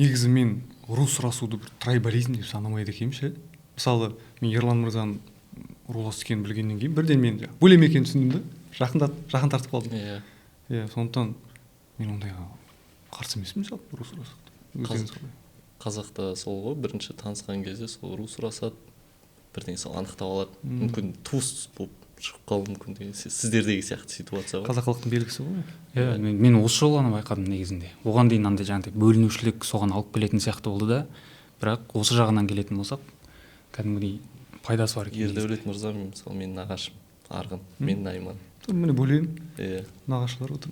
негізі мен ру сұрасуды бір трайбализм деп санамайды екенмін ше. Мысалы мен Ерлан мырзаның рулас екенін білгеннен кейін бірден мен бөлем екенін түсіндім да, жақын тартып қалдым. Иә, сондықтан мен ондайға қарсы емеспін жалпы ру сұрасуды. Қазақта сол ғой, бірінші танысқан кезде сол ру сұрасады, бірден сол анықтап алады. Мүмкін туыс болып шығып қалуы мүмкін деген сіздердегі сияқты ситуация ғой. Қазақылықтың белгісі ғой. Иә, мен осы жолы ғана байқадым негізінде. Оған дейін андай жаңағыдай бөлінушілік соған алып келетін сияқты болды да, бірақ осы жағынан келетін болсақ, кәдімгідей пайдасы бар екен. Ердәулет мырза, мысалы менің нағашым Арғын, мен Найман. Міне бөлейін. Иә. Нағашылар отыр.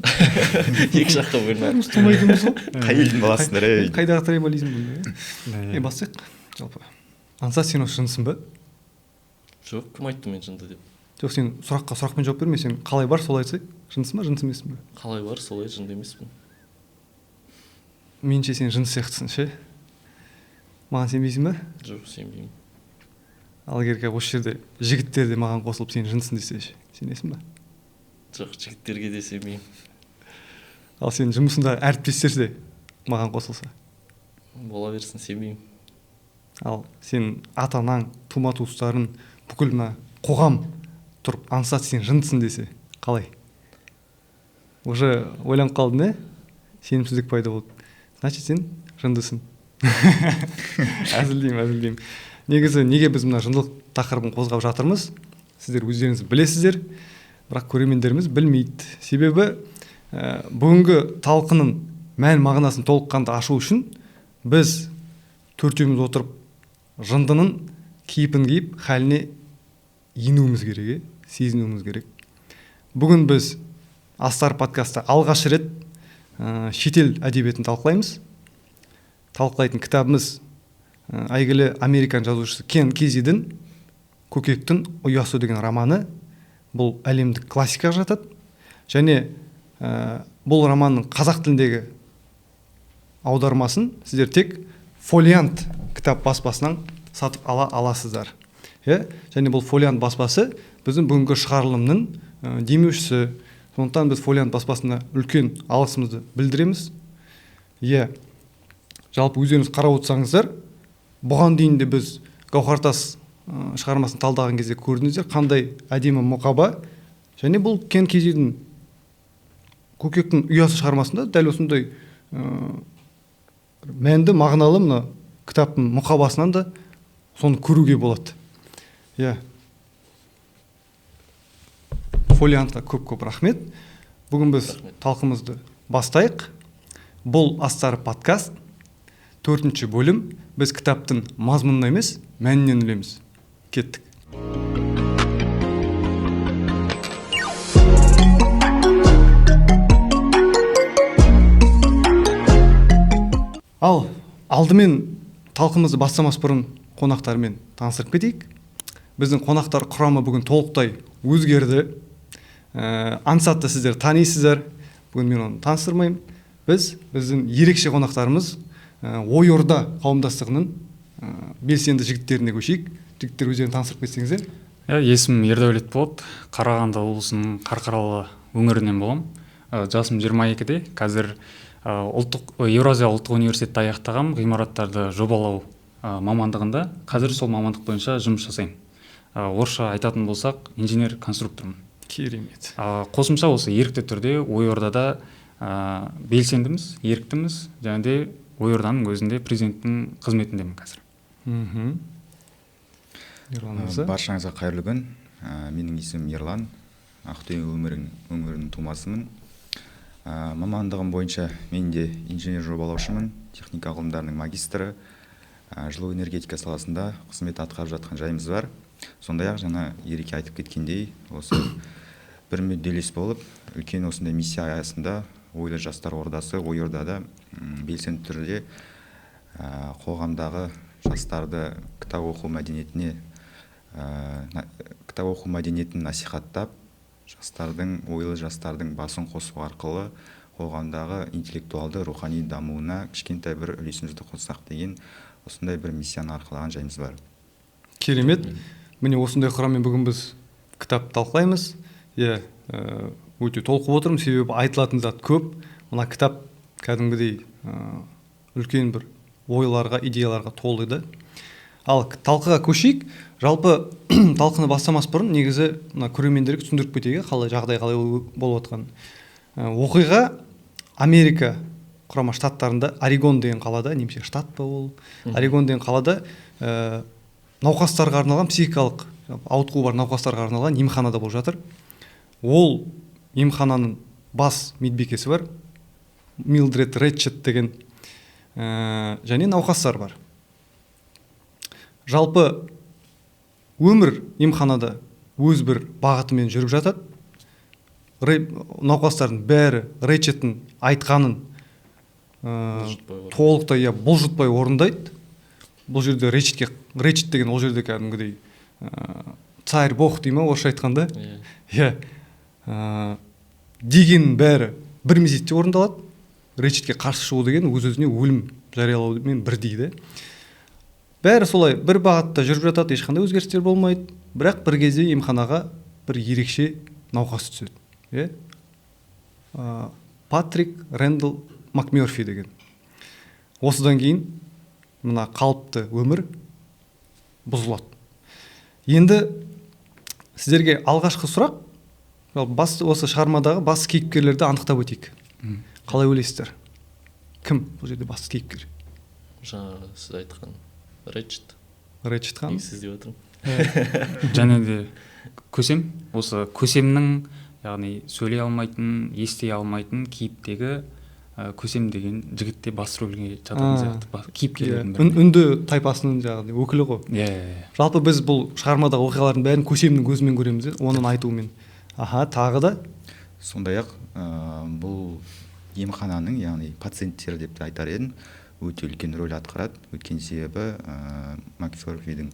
Екі жаққа бөлме. Тумайтынбыз ғой. Қай елдің баласыңдар ей? Қайдағы трайбализм бұл? Бастайық. Жалпы. Аңсат, сен осы жындысың ба? Жоқ, кім айтты мен жынды деп? Жоқ, сен сұрақпен жауап берме, сен қалай бар солай айтсай, жындысың ба, жындыс емессің ба? Қалай бар солай, жынды емеспін. Меніңше сен жынды сияқтысың ше. Маған сенбейсің ба? Жоқ, сенбеймін. Ал егер осы жерде жігіттер де маған қосылып сен жындысың десе ше, сенесің ба? Жоқ, жігіттерге де сенбеймін. Ал сен жұмысында әріптестер де маған қосылса? Бола берсін, сенбеймін. Ал сен ата-анаң, тума-туыстарың, бүкіл мына қоғам тұрып, Аңсат сен жындысың десе, қалай? Уже ойланып қалдың, не? Сенімсіздік пайда болды. Значит, сен жындысың. Әзілдеймін. Негізі неге біз мына жындылық тақырыбын қозғап жатырмыз? Сіздер өздеріңіз білесіздер, бірақ көрермендеріміз білмейді. Себебі бүгінгі талқының мән мағынасын толыққанды ашу үшін біз төртеуміз отырып жындының кейпін киіп халіне енуіміз керек, сезінуіміз керек. Бүгін біз Астар подкастта алғаш рет шетел әдебиетін талқылаймыз. Талқылайтын кітабымыз әйгілі американ жазушысы Кен Кезидің Көкектің ұясы деген романы. Бұл әлемдік классикаға жатады. Және бұл романның қазақ тіліндегі аудармасын сіздер тек Фолиант кітап баспасынан сатып аласыздар. Және бұл Фолиант баспасы біздің бүгінгі шығарылымның демеушісі. Сондықтан біз Фолиант баспасына үлкен алғысымызды білдіреміз. Жалпы өздеріңіз қарап отырсаңыздар, бұған дейін де біз Гауһартас шығармасын талдаған кезде көрдіңіздер, қандай әдемі мұқаба. Және бұл Кен Кезидің Көкектің ұясы шығармасында дәл осындай мәнді, мағыналы мына кітаптың мұқабасынан да соны көруге болады. Фолиантқа көп рахмет. Бүгін біз талқымызды бастайық. Бұл Астар подкаст 4-ші бөлім. Біз кітаптың мазмұнына емес, мәнінен үлеміз. Кеттік. Ал алдымен талқымызды бастамас бұрын қонақтармен таныстырып кетейік. Біздің қонақтар құрамы бүгін толықтай өзгерді. Аңсатты сіздер танисыздар. Бүгін мен оны таныстырмаймын. Біздің ерекше қонақтарымыз Ой-Орда қауымдастығының белсенді жігіттеріне көшейік. Жігіттер өздерін таныстырып кетсеңіздер. Есімім Ердәулет болады. Қарағанды облысының Қарқаралы өңірінен боламын. Жасым 22-де. Қазір Еуразия ұлттық университетті аяқтағам, ғимараттарды жобалау мамандығында. Қазір сол мамандық бойынша жұмыс жасаймын. Орысша айтатын болсақ, инженер-конструктормын. Керемет. Қосымша осы ерікті түрде Ой-Ордада белсендіміз, еріктіміз, және де Ой-Орданың өзінде президенттің қызметіндемін қазір. Баршаңызға қайырлы күн. Менің есімім Ерлан. Ақтөбе өңірінің тумасымын. Мамандығым бойынша мен де инженер жобалаушымын, техника ғылымдарының магистрі. Жылу энергетика саласында қызмет атқарып жатқан жайымыз бар. Сондай-ақ жаңа Ереке айтып кеткендей, осы бір мүдделес болып, үлкен осындай миссия аясында Ойлы жастар ордасы Ой-Ордада белсенді түрде қоғамдағы жастарды кітап оқу мәдениетін насихаттап, ойлы жастардың басын қосу арқылы қоғамдағы интеллектуалды рухани дамуына кішкентай бір үлесімізді қоссақ деген осындай бір миссияны арқалаған жайымыз бар. Керемет. Міне осындай құраммен бүгін біз кітап талқылаймыз. Өте толқып отырмын, себебі айтылатын зат көп. Мына кітап кәдімгідей үлкен бір ойларға, идеяларға толы еді. Ал талқыға көшейік. Жалпы талқыны бастамас бұрын негізі мына көрермендерге түсіндіріп кетейік, қалай жағдай қалай болып жатқан. Оқиға Америка құрама штаттарында Орегон деген қалада, немесе штат па ол, Орегон деген қалада науқастарға арналған, психикалық ауытқуы бар науқастарға арналған емханада болып жатыр. Ол емхананың бас медбикесі бар, Милдред Ретчет деген, және науқастар бар. Жалпы өмір емханада өз бір бағытымен жүріп жатады. Науқастардың бәрі Ретчеттің айтқанын толықтай бұлжытпай орындайды. Бұл жерде Ретчет деген ол жерде кәдімгідей царь бог дей ма, орысша айтқанда, деген бәрі бір мезетте орындалады. Ретчетке қарсы шығу деген өз-өзіне өлім жариялаумен бірдей де. Бәрі солай бір бағытта жүріп жатады, ешқандай өзгерістер болмайды. Бірақ бір кезде емханаға бір ерекше науқас түседі. Патрик Рэндалл МакМерфи деген. Осыдан кейін мына қалыпты өмір бұзылады. Енді сіздерге алғашқы сұрақ, осы шығармадағы басты кейіпкерлерді анықтап өтейік. Қалай ойлайсыздар? Кім бұл жерде басты кейіпкер? Жаңа сіз айтқан Ретчет хан. Сіз деп отырмын. Және де көсем, осы көсемнің, яғни сөйлей алмайтын, ести алмайтын кейіптегі көсем деген жігітте басты рөлге жататын сияқты кейіпкерлердің бірі. Үнді тайпасының жаңағы өкілі ғой. Жалпы біз бұл шығармадағы оқиғалардың бәрін көсемнің көзімен көреміз, оның айтуымен. Тағы да сондай-ақ бұл емхананың, яғни пациенттер деп те айтар едім, өте үлкен рөл атқарады. Өткен себебі МакМерфидің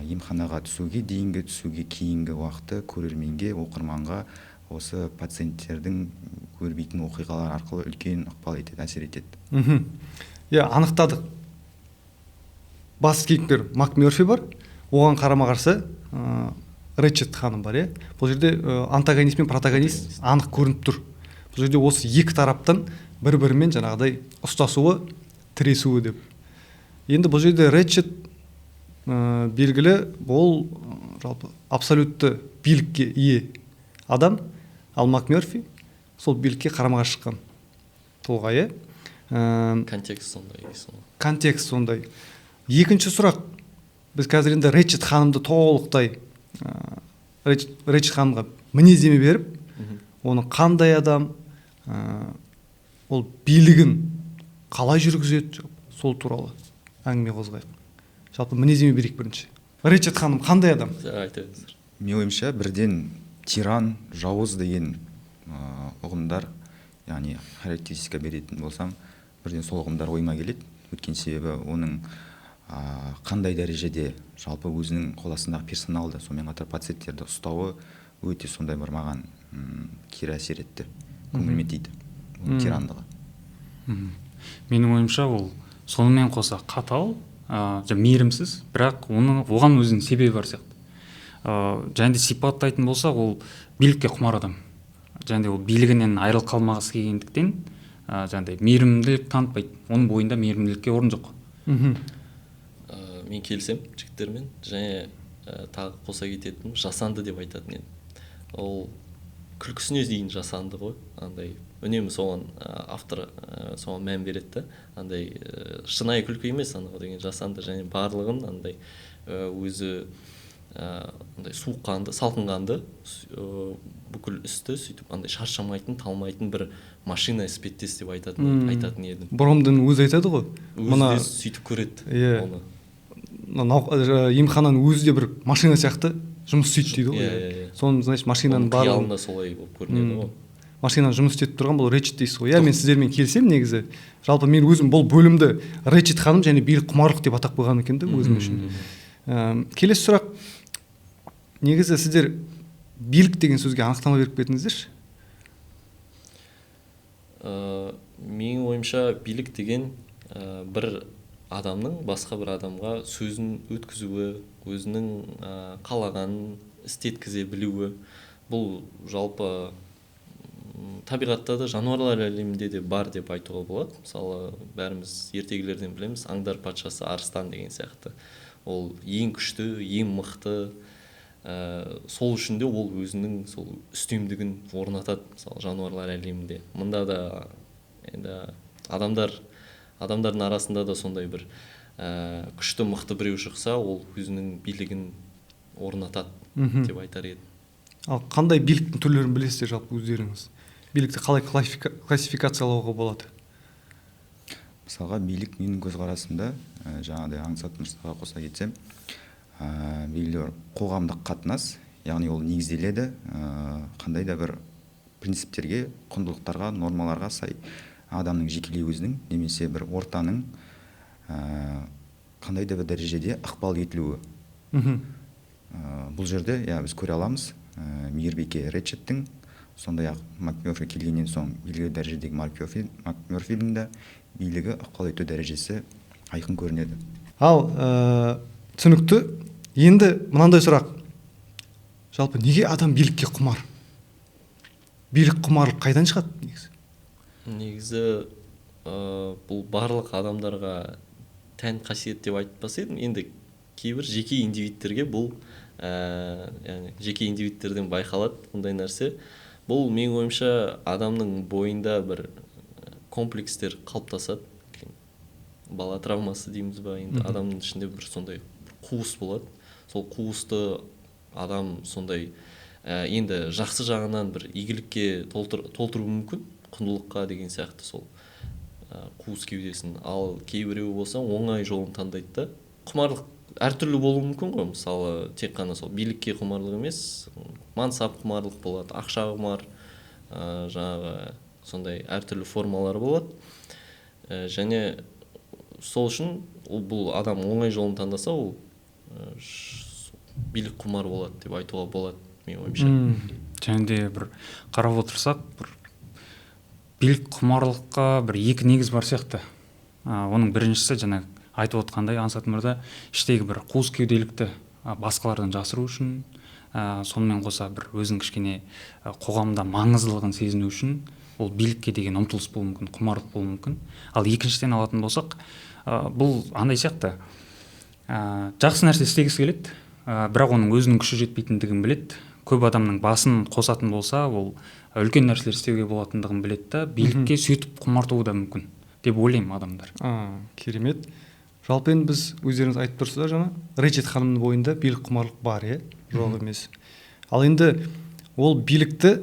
емханаға түсуге кейінгі уақыты көрерменге, оқырманға осы пациенттердің көрбейтін оқиғалар арқылы үлкен ықпал етеді, әсер етеді. Анықтадық. Бас кейіпкер МакМерфи бар, оған қарама-қарсы Ретчет ханым бар. Бұл жерде антагонист пен протагонист анық көрініп тұр. Бұл жерде осы екі тараптан бір-бірімен жаңағыдай ұстасуы, тіресуі деп. Енді бұл жерде Ретчет белгілі, ол жалпы абсолютті билікке ие адам, ал МакМерфи сол билікке қарама-қарсы шыққан тұлға. Контекст сондай. Екінші сұрақ, біз қазір енді Ретчет ханымды толықтай Ретчет ханымға мінездеме беріп, оның қандай адам, ол билігін қалай жүргізеді, сол туралы әңгіме қозғайық. Жалпы мінездеме берейік бірінші. Ретчет ханым қандай адам? Мен ойымша бірден тиран, жауыз деген ұғымдар, яғни характеристика беретін болсам, бірден сол ұғымдар ойыма келеді. Өткен себебі оның қандай дәрежеде жалпы өзінің қол астындағы персоналды, сонымен қатар пациенттерді ұстауы өте сондай бір маған кері әсер етті, көңіліме тиді тирандығы. Менің ойымша ол сонымен қоса қатал, мейірімсіз, бірақ оған өзінің себебі бар сияқты. Және де сипаттайтын болсақ, ол билікке құмар адам. Және де ол билігінен айырылып қалмағысы келгендіктен мейірімділік танытпайды. Оның бойында мейірімділікке орын жоқ. Мен келсем жігіттермен, және тағы қоса кететін жасанды деп айтатын едім. Ол күлкісіне дейін жасанды ғой. Андай үнемі соған автор соған мән береді. Андай шынайы күлкі емес, анау деген жасанды, және барлығын андай өзі андай суыққанды, салқынғанды, бүкіл үсті сөйтіп андай шаршамайтын, талмайтын бір машина іспеттес деп айтатын едім. Бұрымдың өзі айтады ғой. Өзі сөйтіп көреді оны. Емхананың өзі де бір машина сияқты жұмыс істейді дейді ғой. Соның, значит, машинаның барлығы қиялында солай болып көрінеді ғой. Машинаны жұмыс істетіп тұрған бұл Ретчет дейсіз ғой. Мен сіздермен келсем негізі. Жалпы мен өзім бұл бөлімді Ретчет ханым және билік құмарлық деп атап қойған екен өзім үшін. Келесі сұрақ. Негізі сіздер билік деген сөзге анықтама беріп кетіңіздерші. Менің ойымша билік деген бір адамның басқа бір адамға сөзін өткізуі, өзінің қалағанын істеткізе білуі. Бұл жалпы табиғатта да жануарлар әлемінде де бар деп айтуға болады. Мысалы бәріміз ертегілерден білеміз, аңдар патшасы арыстан деген сияқты. Ол ең күшті, ең мықты, сол үшін де ол өзінің сол үстемдігін орнатады, мысалы жануарлар әлемінде. Мында да енді адамдардың арасында да сондай бір күшті мықты біреу шықса, ол өзінің билігін орнатады деп айтар едім. Ал қандай биліктің түрлерін білесіздер жалпы өздеріңіз? Билікті қалай классификациялауға болады? Мысалға билік менің көзқарасымда жаңағыдай аңсат мырзаға қоса кетсем, билік қоғамдық қатынас, яғни ол негізделеді қандай да бір принциптерге, құндылықтарға, нормаларға сай адамның жекелей өзінің немесе бір ортаның қандай да бір дәрежеде ықпал етілуі. Бұл жерде біз көре аламыз, мейірбике Рэтчеттің, сондай-ақ МакМёрфи келгеннен соң белгілі дәрежедегі МакМёрфидің да билігі ықпал ету дәрежесі айқын көрінеді. Ал түсінікті. Енді мынандай сұрақ. Жалпы неге адам билікке құмар? Билік құмарлық қайдан шығады негізі? Негізі бұл барлық адамдарға тән қасиет деп айтпас едім. Енді кейбір жеке индивидтерге бұл яғни жеке индивидтерден байқалады ондай нәрсе. Бұл менің ойымша адамның бойында бір комплекстер қалыптасады. Бала травмасы дейміз ба, енді адамның ішінде бір сондай қуыс болады. Сол қуысты адам сондай енді жақсы жағынан бір игілікке толтыру мүмкін, құндылыққа деген сияқты сол қуыс кеудесін. Ал кейбіреуі болса оңай жолын таңдайды да. Құмарлық әртүрлі болуы мүмкін ғой. Мысалы тек қана сол билікке құмарлық емес, мансап құмарлық болады, ақша құмар, жаңағы сондай әртүрлі формалары болады. Және сол үшін бұл адам оңай жолын таңдаса, ол билік құмар болады деп айтуға болады, менің ойымша. Және де бір қарап отырсақ, бір билік құмарлыққа бір екі негіз бар сияқты. Оның біріншісі жаңа айтып отқандай Аңсат мырза іштегі бір қуыс кеуделікті басқалардан жасыру үшін, сонымен қоса бір өзінің кішкене қоғамда маңыздылығын сезіну үшін ол билікке деген ұмтылыс болуы мүмкін, құмарлық болуы мүмкін. Ал екіншіден алатын болсақ, бұл андай сияқты, жақсы нәрсе істегісі келеді, бірақ оның өзінің күші жетпейтіндігін біледі. Көп адамның басын қосатын болса, ол үлкен нәрселер істеуге болатындығын біледі да, билікке сөйтіп құмартуы да мүмкін деп ойлаймын адамдар. Керемет. Жалпы енді біз өздеріңіз айтып тұрсыздар жаңа, Рэтчет ханымның бойында билік құмарлық бар, жоқ емес. Ал енді ол билікті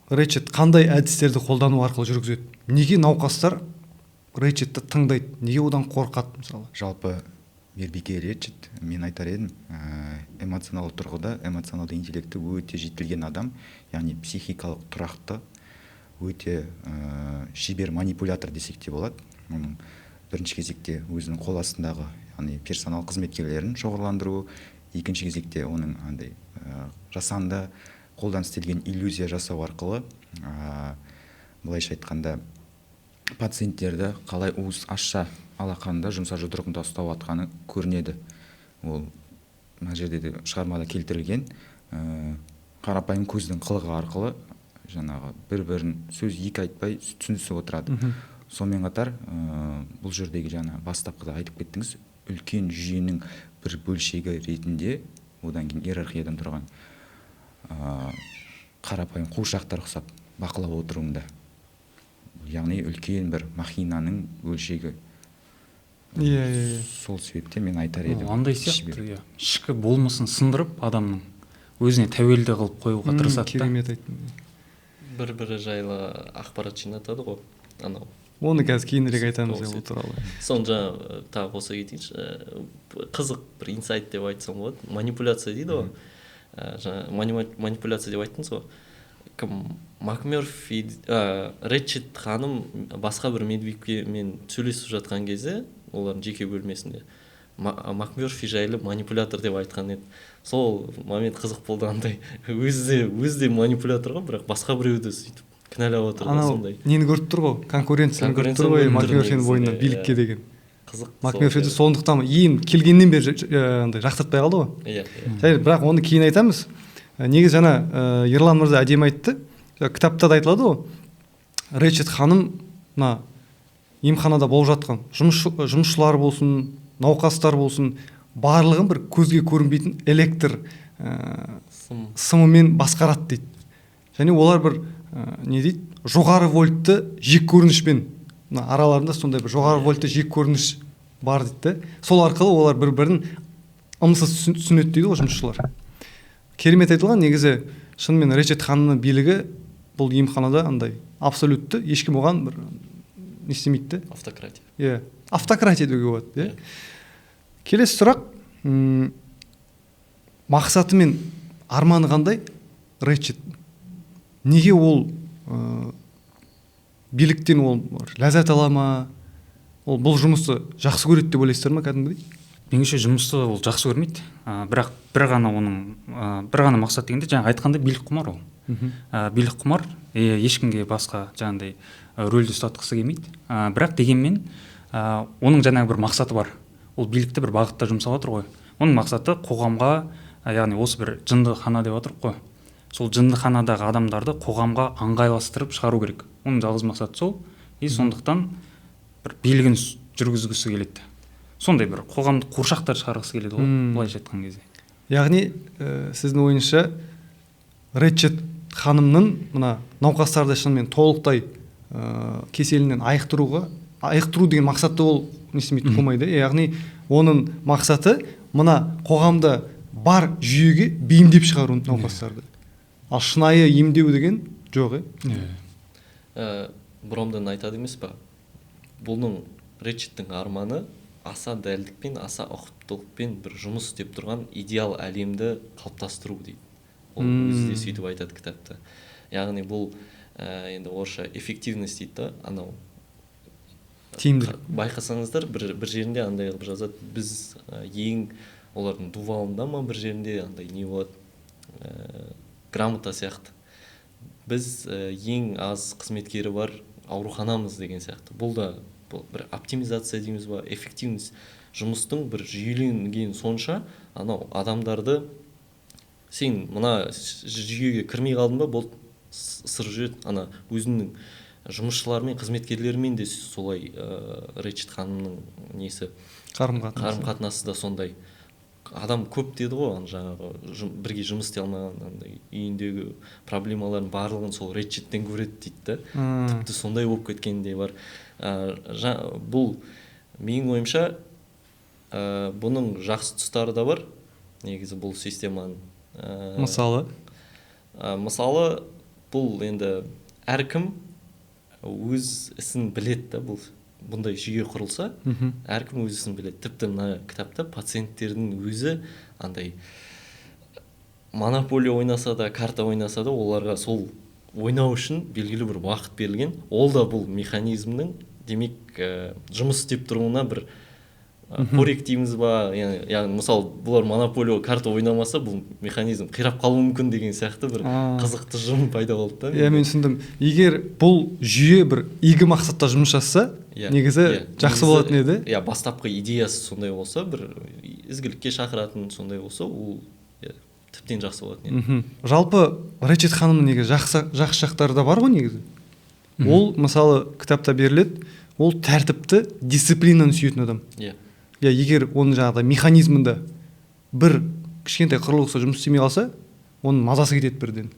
Рэтчет қандай әдістерді қолдану арқылы жүргізеді? Неге науқастар Рэтчетті тыңдайды? Неге одан қорқады мысалы? Жалпы мейірбике Рэтчет, мен айтар едім, эмоционалды тұрғыда, эмоционалды интеллекті өте жетілген адам, яғни психикалық тұрақты, өте шебер манипулятор десек те болады. Оның бірінші кезекте өзінің қол астындағы, яғни персонал қызметкерлерін шоғырландыру, екінші кезекте оның андай жасанды қолдан істелген иллюзия жасау арқылы, былайша айтқанда пациенттерді қалай уыз ашса алақанында жұмса жұдырығында ұстап атқаны көрінеді. Ол мына жерде де шығармада келтірілген қарапайым көздің қылығы арқылы жаңағы бір-бірін сөз екі айтпай түсінісіп отырады. Сонымен қатар бұл жердегі жаңа бастапқыда айтып кеттіңіз, үлкен жүйенің бір бөлшегі ретінде, одан кейін иерархиядан тұрған қарапайым қуыршақтар ұқсап бақылап отыруында. Яғни үлкен бір махинаның бөлшегі. Сол себептен мен айтар едім. Андай сияқты, ішкі болмысын сындырып, адамның өзіне тәуелді қылып қоюға тырысады. Керемет айттың. Бір-бірі жайлы ақпарат жинатады ғой, анау. Оны қазір кейінірек айтамыз ол туралы. Соны жаңа тағы қоса кетейінші, қызық бір инсайт деп айтсам болады. Манипуляция дейді ғой. Манипуляция деп айттыңыз ғой. МакМёрфи, Рэтчет ханым басқа бір медбикемен сөйлесіп жатқан кезде, олардың жеке бөлмесінде, МакМёрфи жайлы манипулятор деп айтқан еді. Сол момент қызық болды, андай өзі де манипулятор ғой, бірақ басқа біреуді сөйтіп кінәлап отыр сондай. Нені көріп тұр ғой? Конкуренцияны көріп тұр ғой МакМёрфидің бойында билікке деген. Қызық. МакМёрфиді сондықтан ең келгеннен бері жақтыртпай қалды ғой. Бірақ оны кейін айтамыз. Негізі жаңа Ерлан мырза әдемі айтты. Кітапта да айтылады ғой. Рэчет ханым мына емханада болып жатқан жұмысшылар болсын, науқастар болсын, барлығын бір көзге көрінбейтін электр сымымен басқарады дейді. Және олар бір не дейді, жоғары вольтты жек көрінішпен, араларында сондай бір жоғары вольтты жек көрініш бар дейді. Сол арқылы олар бір-бірін ымсыз түсінеді дейді ғой жұмысшылар. Керемет айтылған. Негізі шынымен Рэчет ханымның билігі бұл емханада андай абсолютті, ешкім оған бір не істемейді. Автократия. Автократия деуге болады. Келесі сұрақ, мақсаты мен арманы қандай Рэчет? Неге ол биліктен ол ләззат ала ма? Ол бұл жұмысты жақсы көреді деп ойлайсыздар ма кәдімгідей? Меніңше жұмысты ол жақсы көрмейді. Бірақ бір ғана мақсат дегенде жаңа айтқандай билік құмар ол. Билік құмар, ешкімге басқа жаңағыдай рөлді ұстатқысы келмейді. Бірақ дегенмен оның жаңағы бір мақсаты бар. Ол билікті бір бағытта жұмсап жатыр ғой. Оның мақсаты қоғамға, яғни осы бір жындыхана деп жатыр ғой. Сол жындыханадағы адамдарды қоғамға ыңғайластырып шығару керек. Оның жалғыз мақсаты сол. Сондықтан бір билігін жүргізгісі келеді. Сондай бір қоғамдық қуыршақтар шығарғысы келеді ғой, былайша айтқан кезде. Яғни сіздің ойыңызша Рэчет ханымның мына науқастарды шынымен толықтай кеселінен айықтыру деген мақсатты ол не істемейді, қоймайды. Яғни оның мақсаты мына қоғамда бар жүйеге бейімдеп шығару науқастарды. Ал шынайы емдеу деген жоқ. Бұрымдан айтады емес па? Бұның Рэчеттің арманы аса дәлдікпен, аса ұқыптылықпен бір жұмыс істеп тұрған идеал әлемді қалыптастыру дейді. Ол өзі де сөйтіп айтады кітапта. Яғни бұл енді орысша эффективность дейді, анау тиімділік. Байқасаңыздар бір жерінде андай қылып жазады. Біз ең олардың дувалында ма бір жерінде андай не болады, грамота сияқты. Біз ең аз қызметкері бар ауруханамыз деген сияқты. Бұл да бір оптимизация дейміз ба, эффективность жұмыстың бір жүйеленген сонша, анау адамдарды сен мына жүйеге кірмей қалдың ба, бұл сыр жүреді. Ана өзінің жұмысшылармен, қызметкерлермен де солай Рэчет ханымның несі қарым-қатынасы да сондай. Адам көп деді ғой, жаңағы бірге жұмыс істей алмаған, үйіндегі проблемалардың барлығын сол Рэчеттен көреді дейді. Тіпті сондай болып кеткен де бар. Бұл менің ойымша бұның жақсы тұстары да бар. Негізі бұл системаның мысалы бұл енді әркім өз ісін біледі да. Бұндай жүйе құрылса, әркім өз ісін біледі. Тіпті мына кітапта пациенттердің өзі андай монополия ойнаса да, карта ойнаса да, оларға сол ойнау үшін белгілі бір уақыт берілген. Ол да бұл механизмнің демек жұмыс істеп тұруына бір қорек дейміз ба, яғни мысалы бұлар монополия карта ойнамаса бұл механизм қирап қалуы мүмкін деген сияқты бір қызықты жым пайда болды да. Мен түсіндім. Егер бұл жүйе бір игі мақсатта жұмыс жасаса, негізі жақсы болатын еді. Бастапқы идеясы сондай болса, бір ізгілікке шақыратын сондай болса, ол тіптен жақсы болатын еді. Жалпы Рэчет ханымның неге жақсы жақтары да бар ғой негізі. Ол мысалы кітапта беріледі, ол тәртіпті, дисциплинаны сүйетін адам. Егер оның жаңағыдай механизмында бір кішкентай құрылғысы жұмыс істемей қалса, оның мазасы кетеді бірден.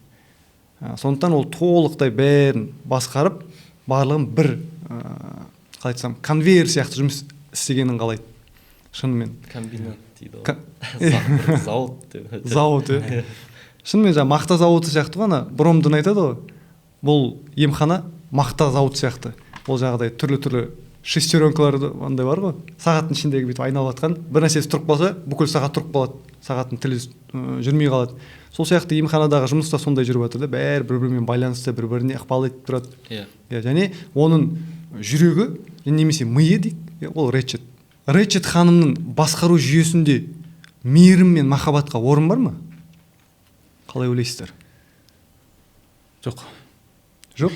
Сондықтан ол толықтай бәрін басқарып, барлығын бір қалай айтсам, конвейер сияқты жұмыс істегенін қалайды. Шынымен. Комбинат дейді ғой. Зауыт деп. Зауыт. Шынымен жаңа мақта зауыты сияқты ғана Бромдың айтады ғой. Бұл емхана мақта зауыты сияқты. Ол жағдай түрлі-түрлі шестеренкалары андай бар ғой. Сағаттың ішіндегі бүйтіп айналып жатқан, бір нәрсесі тұрып қалса, бүкіл сағат тұрып қалады. Сағаттың тілі жүрмей қалады. Сол сияқты емханадағы жұмыс та сондай жүріп жатыр да, бәрі бір-бірімен байланысты, бір-біріне ықпал етіп тұрады. Және оның жүрегі немесе миы дейді, ол Рэчет. Рэчет ханымның басқару жүйесінде мейірім мен махаббатқа орын бар ма? Қалай ойлайсыздар? Жоқ. Жоқ?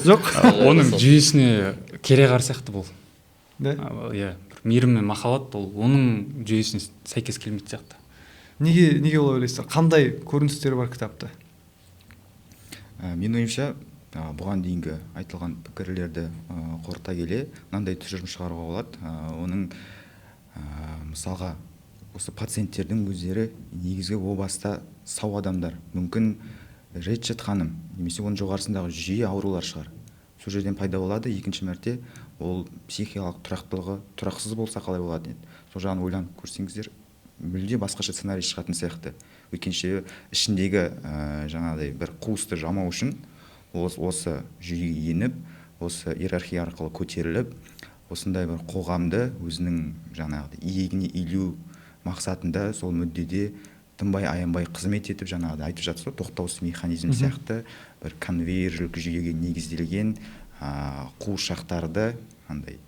Жоқ. Оның жүйесіне кереғар сияқты бұл. Мейірім мен махаббат ол оның жүйесіне сәйкес келмейтін сияқты. Неге олай ойлайсыздар? Қандай көріністері бар кітапта? Менің ойымша бұған дейінгі айтылған пікірлерді қорыта келе мынандай тұжырым шығаруға болады. Оның мысалға осы пациенттердің өздері негізгі о баста сау адамдар, мүмкін Речет ханым немесе оның жоғарысындағы жүйе аурулар шығар. Сол жерден пайда болады. Екінші мәрте ол психикалық тұрақтылығы тұрақсыз болса қалай болады еді. Сол жағын ойланып көрсеңіздер, мүлде басқаша сценарий шығатын сияқты. Өйткенше ішіндегі жаңағыдай бір қуысты жамау үшін осы жүйеге еніп, осы иерархия арқылы көтеріліп, осындай бір қоғамды өзінің жаңағыдай иегіне илеу мақсатында сол мүддеде тынбай аянбай қызмет етіп, жаңағыдай айтып жатсыз ғой, тоқтаусыз механизм сияқты бір конвейерлік жүйеге негізделген қуыршақтарды андай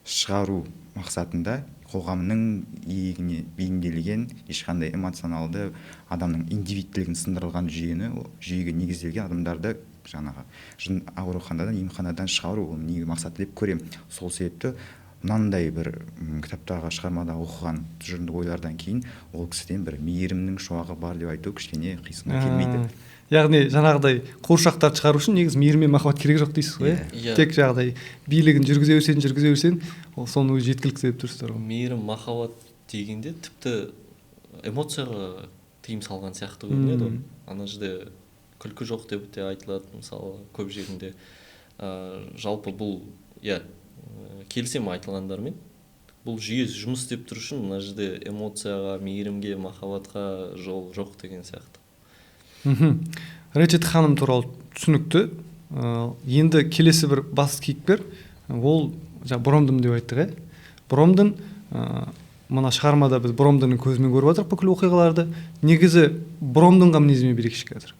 шығару мақсатында қоғамның иегіне бейімделген ешқандай эмоционалды адамның индивидтілігін сындырылған жүйеге негізделген адамдарды жаңағы ауруханадан, емханадан шығару негізгі мақсаты деп көремін. Сол себепті мынандай бір кітаптағы шығармада оқыған тұжырымдық ойлардан кейін ол кісіден бір мейірімнің шуағы бар деп айту кішкене қисынға келмейді. Яғни жаңағыдай қуыршақтарды шығару үшін негізі мейірім мен махаббат керек жоқ дейсіз ғой. Тек жаңағыдай билігін жүргізе берсең, ол соның өзі жеткілікті деп тұрсыздар ғой. Мейірім, махаббат дегенде тіпті эмоцияға тыйым салған сияқты көрінеді ғой. Ана жерде күлкі жоқ деп те айтылады, мысалы көп жерінде. Жалпы бұл келісемін айтылғандармен. Бұл жүйе жұмыс істеп тұру үшін мына жерде эмоцияға, мейірімге, махаббатқа жол жоқ деген сияқты. Речет ханым туралы түсінікті. Енді келесі бір бас кейіпкер, ол Бромдым деп айттық. Бромдың мына шығармада біз Бромдың көзімен көріп жатырық бүкіл оқиғаларды. Негізі Бромдыңға мінезіне берейікші қазір.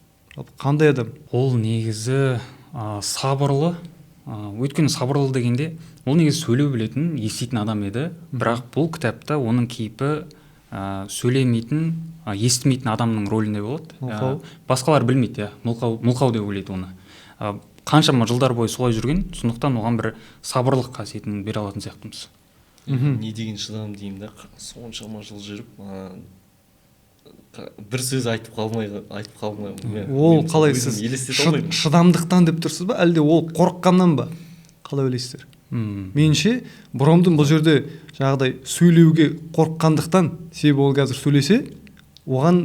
Қандай адам? Ол негізі сабырлы. Өйткені сабырлы дегенде ол негізі сөйлеу білетін, еститін адам еді. Бірақ бұл кітапта оның кейпі сөйлемейтін, естімейтін адамның рөлінде болады. Басқалар білмейді, мылқау деп ойлайды оны. Қаншама жылдар бойы солай жүрген, сондықтан оған бір сабырлық қасиетін бере алатын сияқтымыз. Не деген шыдам деймін да, соншама жыл жүріп, бір сөз айтып қалмай. Ол қалай сіз шыдамдықтан деп тұрсыз ба, әлде ол қорыққаннан ба? Қалай ойлайсыздар? Меніңше Бромдың бұл жерде жаңағыдай сөйлеуге қорыққандықтан, себебі ол қазір сөйлесе, оған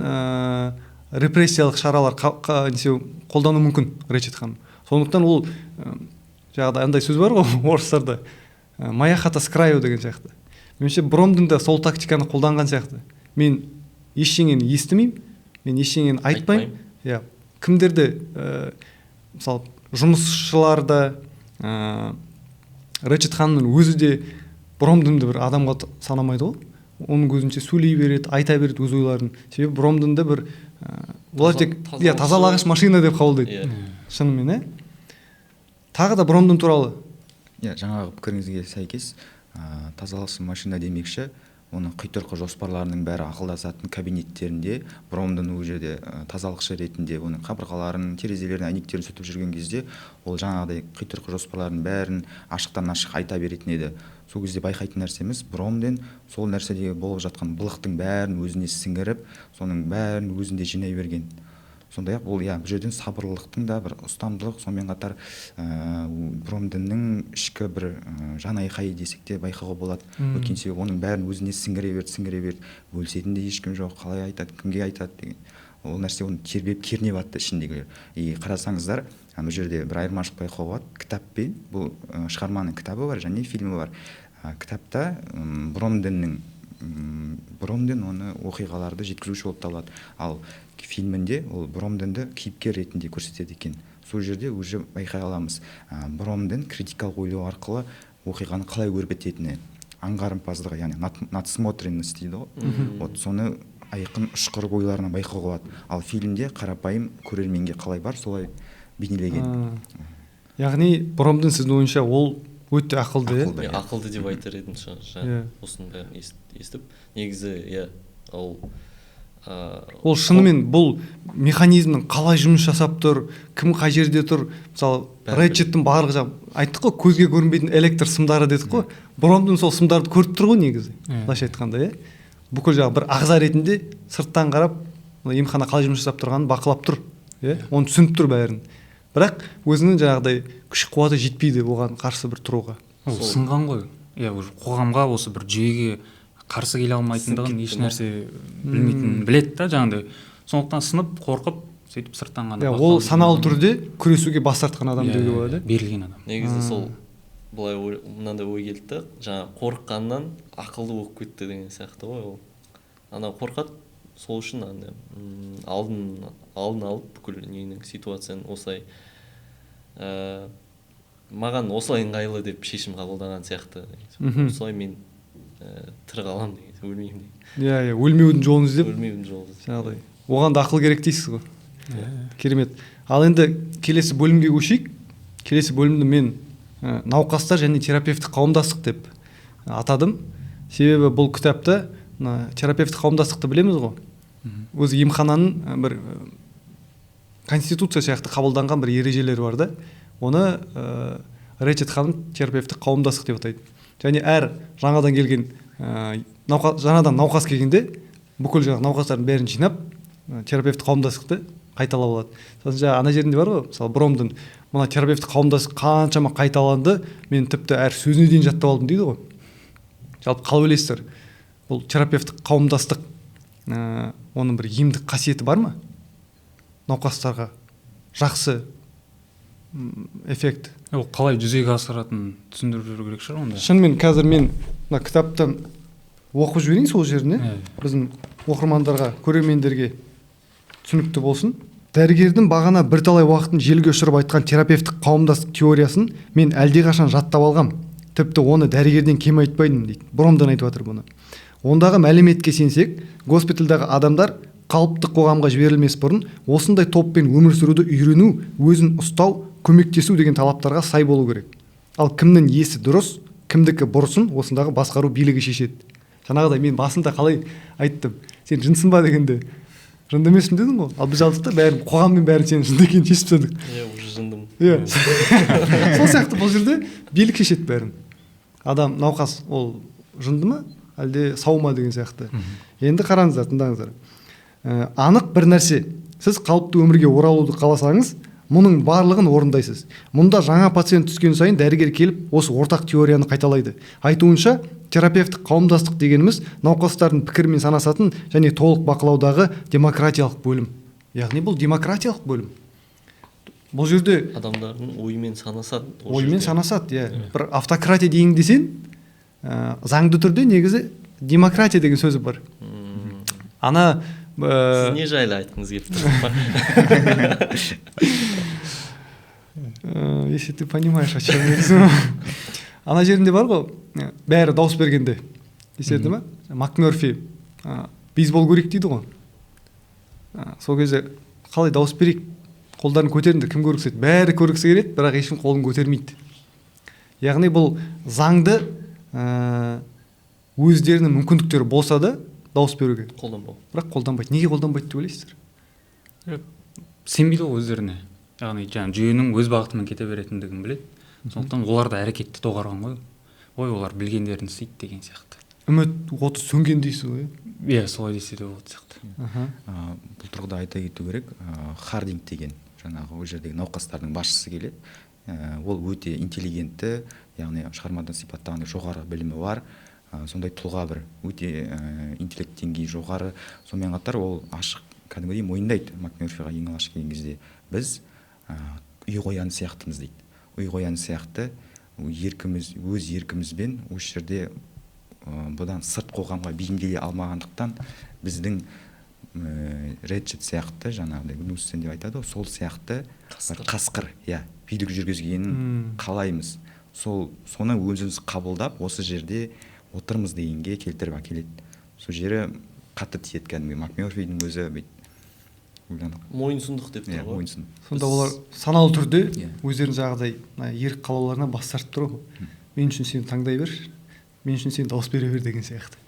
репрессиялық шаралар қолдану мүмкін, Речет ханым. Сондықтан ол жаңағыдай андай сөз бар ғой орыстарда, моя хата с краю деген сияқты. Меніңше Бромдың да сол тактиканы қолданған сияқты. Мен ештеңені естімеймін, мен ештеңені айтпаймын. Кімдерді, мысалы, жұмысшыларда Речет ханымның өзі де Бромдыңды бір адамға санамайды ғой. Оның көзінше сөйлей береді, айта береді өз ойларын. Себебі Бромдыңды бір олар тек тазалағыш машина деп қабылдайды. Шынымен, Тағы да Бромдың туралы. Жаңағы пікіріңізге сәйкес, тазалағыш машина демекші, оның қитұрқы жоспарларының бәрі ақылдасатын кабинеттерінде Бромдың ол жерде тазалықшы ретінде оның қабырғаларын, терезелерін, әйнектерін сүртіп жүрген кезде ол жаңағыдай қитұрқы жоспарларының бәрін ашықтан ашық айта беретін еді. Сол кезде байқайтын нәрсеміз, Бромдың сол нәрседегі болып жатқан былықтың бәрін өзіне сіңіріп, соның бәрін өзінде жинай берген. Сондай-ақ ол бұл жерден сабырлықтың да бір ұстамдылық, сонымен қатар Бромдыңның ішкі бір жан айқайы десек те байқауға болады. Өйткені себебі оның бәрін өзіне сіңіре берді, бөлісетін де ешкім жоқ, қалай айтады, кімге айтады деген. Ол нәрсе оны тербеп кернеп атты ішіндегілер. Қарасаңыздар, бұл жерде бір айырмашылық байқауға болады. Кітаппен, бұл шығарманың кітабы бар және фильмі бар. Кітапта Бромдың оны оқиғаларды жеткізуші болып табылады. Ал фильмінде ол Бромдыңды кейіпкер ретінде көрсетеді екен. Сол жерде уже байқай аламыз. Бромдың критикалық ойлау арқылы оқиғаны қалай өрбітетіні, аңғарымпаздығы, яғни надсмотренность дейді ғой. Соны айқын ұшқыр ойларынан байқауға болады. Ал фильмде қарапайым көрерменге қалай бар, солай бейнелеген. Яғни Бромдың сіздің ойынша ол өте ақылды. Ақылды деп айтар едім осының бәрін естіп. Негізі, ол шынымен бұл механизмнің қалай жұмыс жасап тұр, кім қай жерде тұр. Мысалы, Речеттің барлығы жағы айттық қой, көзге көрінбейтін электр сымдары дедік қой. Бромдың сол сымдарды көріп тұр ғой негізі. Былайша айтқанда, бүкіл жағы бір ағза ретінде сырттан қарап, емхана қалай жұмыс жасап тұрғанын бақылап тұр. Оны түсініп тұр бәрін. бірақ өзінің жаңағыдай күш қуаты жетпейді оған қарсы бір тұруға. ол сынған ғой. Иә, уже қоғамға осы бір жүйеге қарсы келе алмайтындығын, еш нәрсе білмейтінін біледі да жаңағыдай. Сондықтан сынып, қорқып, сөйтіп сырттан ғана. Ол саналы түрде күресуге бас тартқан адам деуге болады. Берілген адам. негізі сол былай мынандай ой келді да, жаңа қорыққаннан ақылды болып кетті деген сияқты ғой. Ол ана қорқады, сол үшін андай алдын алып бүкіл ненің ситуацияны осылай маған осылай ыңғайлы деп шешім қабылдаған сияқты. Осылай мен тірі қаламын деген, өлмеймін деген. Иә, өлмеудің жолын іздеп. Өлмеудің жолы. Жаңағыдай. Оған да ақыл керек дейсіз ғой. Керемет. Ал енді келесі бөлімге көшейік. Келесі бөлімді мен науқастар және терапевтік қауымдастық деп атадым. Себебі бұл кітапта терапевтік қауымдастықты білеміз ғой. Өзі емхананың бір конституция сияқты қабылданған бір ережелері бар да. Оны Речет ханым терапевтік қауымдастық деп атайды. Және әр жаңадан келген жаңадан науқас келгенде бүкіл жаңағы науқастардың бәрін жинап терапевтік қауымдастықты қайталап алады. Сосын жаңағы ана жерінде бар ғой, мысалы Бромдың мына терапевтік қауымдастық қаншама қайталанды, мен тіпті әр сөзіне дейін жаттап алдым дейді ғой. Жалпы қалай ойлайсыздар? Бұл терапевтік қауымдастық оның бір емдік қасиеті бар ма? Науқастарға жақсы эффект. Ол қалай жүзеге асыратынын түсіндіріп жүру керек шығар онда. Шынымен қазір мен мына кітаптан оқып жіберейін сол жеріне. Біздің оқырмандарға, көрермендерге түсінікті болсын. Дәрігердің бағана бірталай уақытын желге ұшырып айтқан терапевтік қауымдастық теориясын мен әлдеқашан жаттап алғам. Тіпті оны дәрігерден кем айтпаймын дейді. Бромдан айтып жатыр бұны. Ондағы мәліметке сенсек, госпитальдағы адамдар қалыпты қоғамға жіберілмес бұрын осындай топпен өмір сүруді үйрену, өзін ұстау, көмектесу деген талаптарға сай болу керек. Ал кімнің есі дұрыс, кімдікі бұрысын осындағы басқару билігі шешеді. Жаңағыдай мен басында қалай айттым, сен жынсың ба дегенде жынды емеспін дедің ғой. Ал біз алдық та бәрін қоғаммен бәрін сен жынды екенін шешіп тастадық. Иә, уже жындым. Иә. Сол сияқты бұл жерде билік шешеді бәрін. Адам науқас ол жынды ма, әлде сау ма деген сияқты. Енді қараңыздар, тыңдаңыздар. Анық бір нәрсе, сіз қалыпты өмірге оралуды қаласаңыз, мұның барлығын орындайсыз. Мұнда жаңа пациент түскен сайын дәрігер келіп осы ортақ теорияны қайталайды. Айтуынша, терапевтік қауымдастық дегеніміз науқастардың пікірмен санасатын және толық бақылаудағы демократиялық бөлім. Яғни бұл демократиялық бөлім. Бұл жерде адамдардың ойымен санасады. Ойымен санасады, иә. Бір автократия дейін десең, заңды түрде негізі демократия деген сөзі бар. Ана сіз не жайлы айтқыңыз келіп тұр? Если ты понимаешь, о чем я. Ана жерінде бар ғой, бәрі дауыс бергенде. Еседі ме? Макмерфи бейсбол көрейік дейді ғой. Сол кезде қалай дауыс берейік? Қолдарын көтеріңдер, кім көргісі келеді? Бәрі көргісі келеді, бірақ ешкім қолын көтермейді. Яғни бұл заңды өздерінің мүмкіндіктері болса да дауыс беруге қолданбау. Бірақ қолданбайды. Неге қолданбайды деп ойлайсыздар? Сенбейді ғой өздеріне. Яғни жүйенің өз бағытымен кете беретіндігін біледі. Сондықтан олар да әрекетті доғарған ғой. Ой, олар білгендерін істейді деген сияқты. Үміт оты сөнген дейсіз ғой. Иә, солай десе де болады сияқты. Бұл тұрғыда айта кету керек, Хардинг деген жаңағы ол жердегі науқастардың басшысы келеді. Ол өте интеллигентті, яғни шығармадан сипаттағандай жоғары білімі бар, сондай тұлға, бір өте интеллект деңгейі жоғары. Сонымен қатар ол ашық кәдімгідей мойындайды Макмерфиға ең алғаш келген кезде, біз үй қояны сияқтымыз дейді. Үй қояны сияқты өз еркімізбен осы жерде бұдан сырт қоғамға бейімделе алмағандықтан біздің Речет сияқты, жаңағыдай Гнуссен деп айтады, сол сияқты қасқыр, иә, билік жүргізгенін қалаймыз. Соны өзіміз қабылдап, осы жерде отырмыз дегенге келтіріп әкеледі. Сол жері қатты тиеді кәдімгі. Макмерфидің өзі мойынсұндық деп тұр ғой. Сонда олар саналы түрде өздерінің жаңағыдай ерік қалауларынан бас тартып тұр ғой. Мен үшін сен таңдай бер, мен үшін сен дауыс бере бер деген сияқты.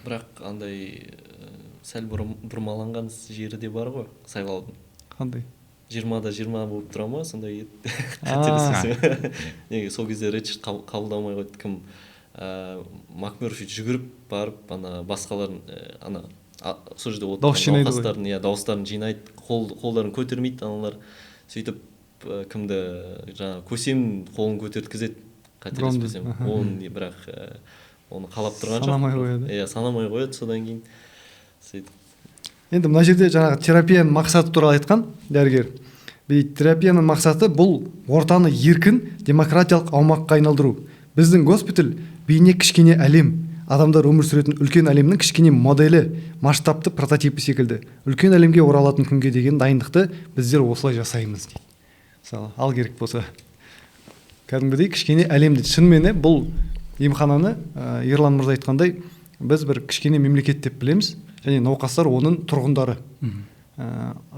Бірақ андай сәл бұрмаланған жері де бар ғой сайлаудың. Қандай? 20-да 20 болып тұра ма, сондай қателесесің. Неге сол кезде Речет қабылдамай қойды. Кім Макмерфи жүгіріп барып, ана басқаларын сол жерде отырған науқастардың дауыстарын жинайды, қолдарын көтермейді, аналар сөйтіп кімді жаңағы көсем қолын көтерткізеді қателеспесем, оны бірақ оны қалап тұрған жоқ. Санамай қояды. Иә, санамай қояды, содан кейін сөйтіп. Енді мына жерде жаңағы терапияның мақсаты туралы айтқан дәрігер. Терапияның мақсаты бұл ортаны еркін демократиялық аумаққа айналдыру. Біздің госпиталь бейне кішкене әлем, адамдар өмір сүретін үлкен әлемнің кішкене моделі, масштабты прототипі секілді. Үлкен әлемге оралатын күнге деген дайындықты біздер осылай жасаймыз дейді. Мысалы, ал керек болса кәдімгідей кішкене әлемді, шынымен бұл емхананы Ерлан мырза айтқандай біз бір кішкене мемлекет деп білеміз, және науқастар оның тұрғындары.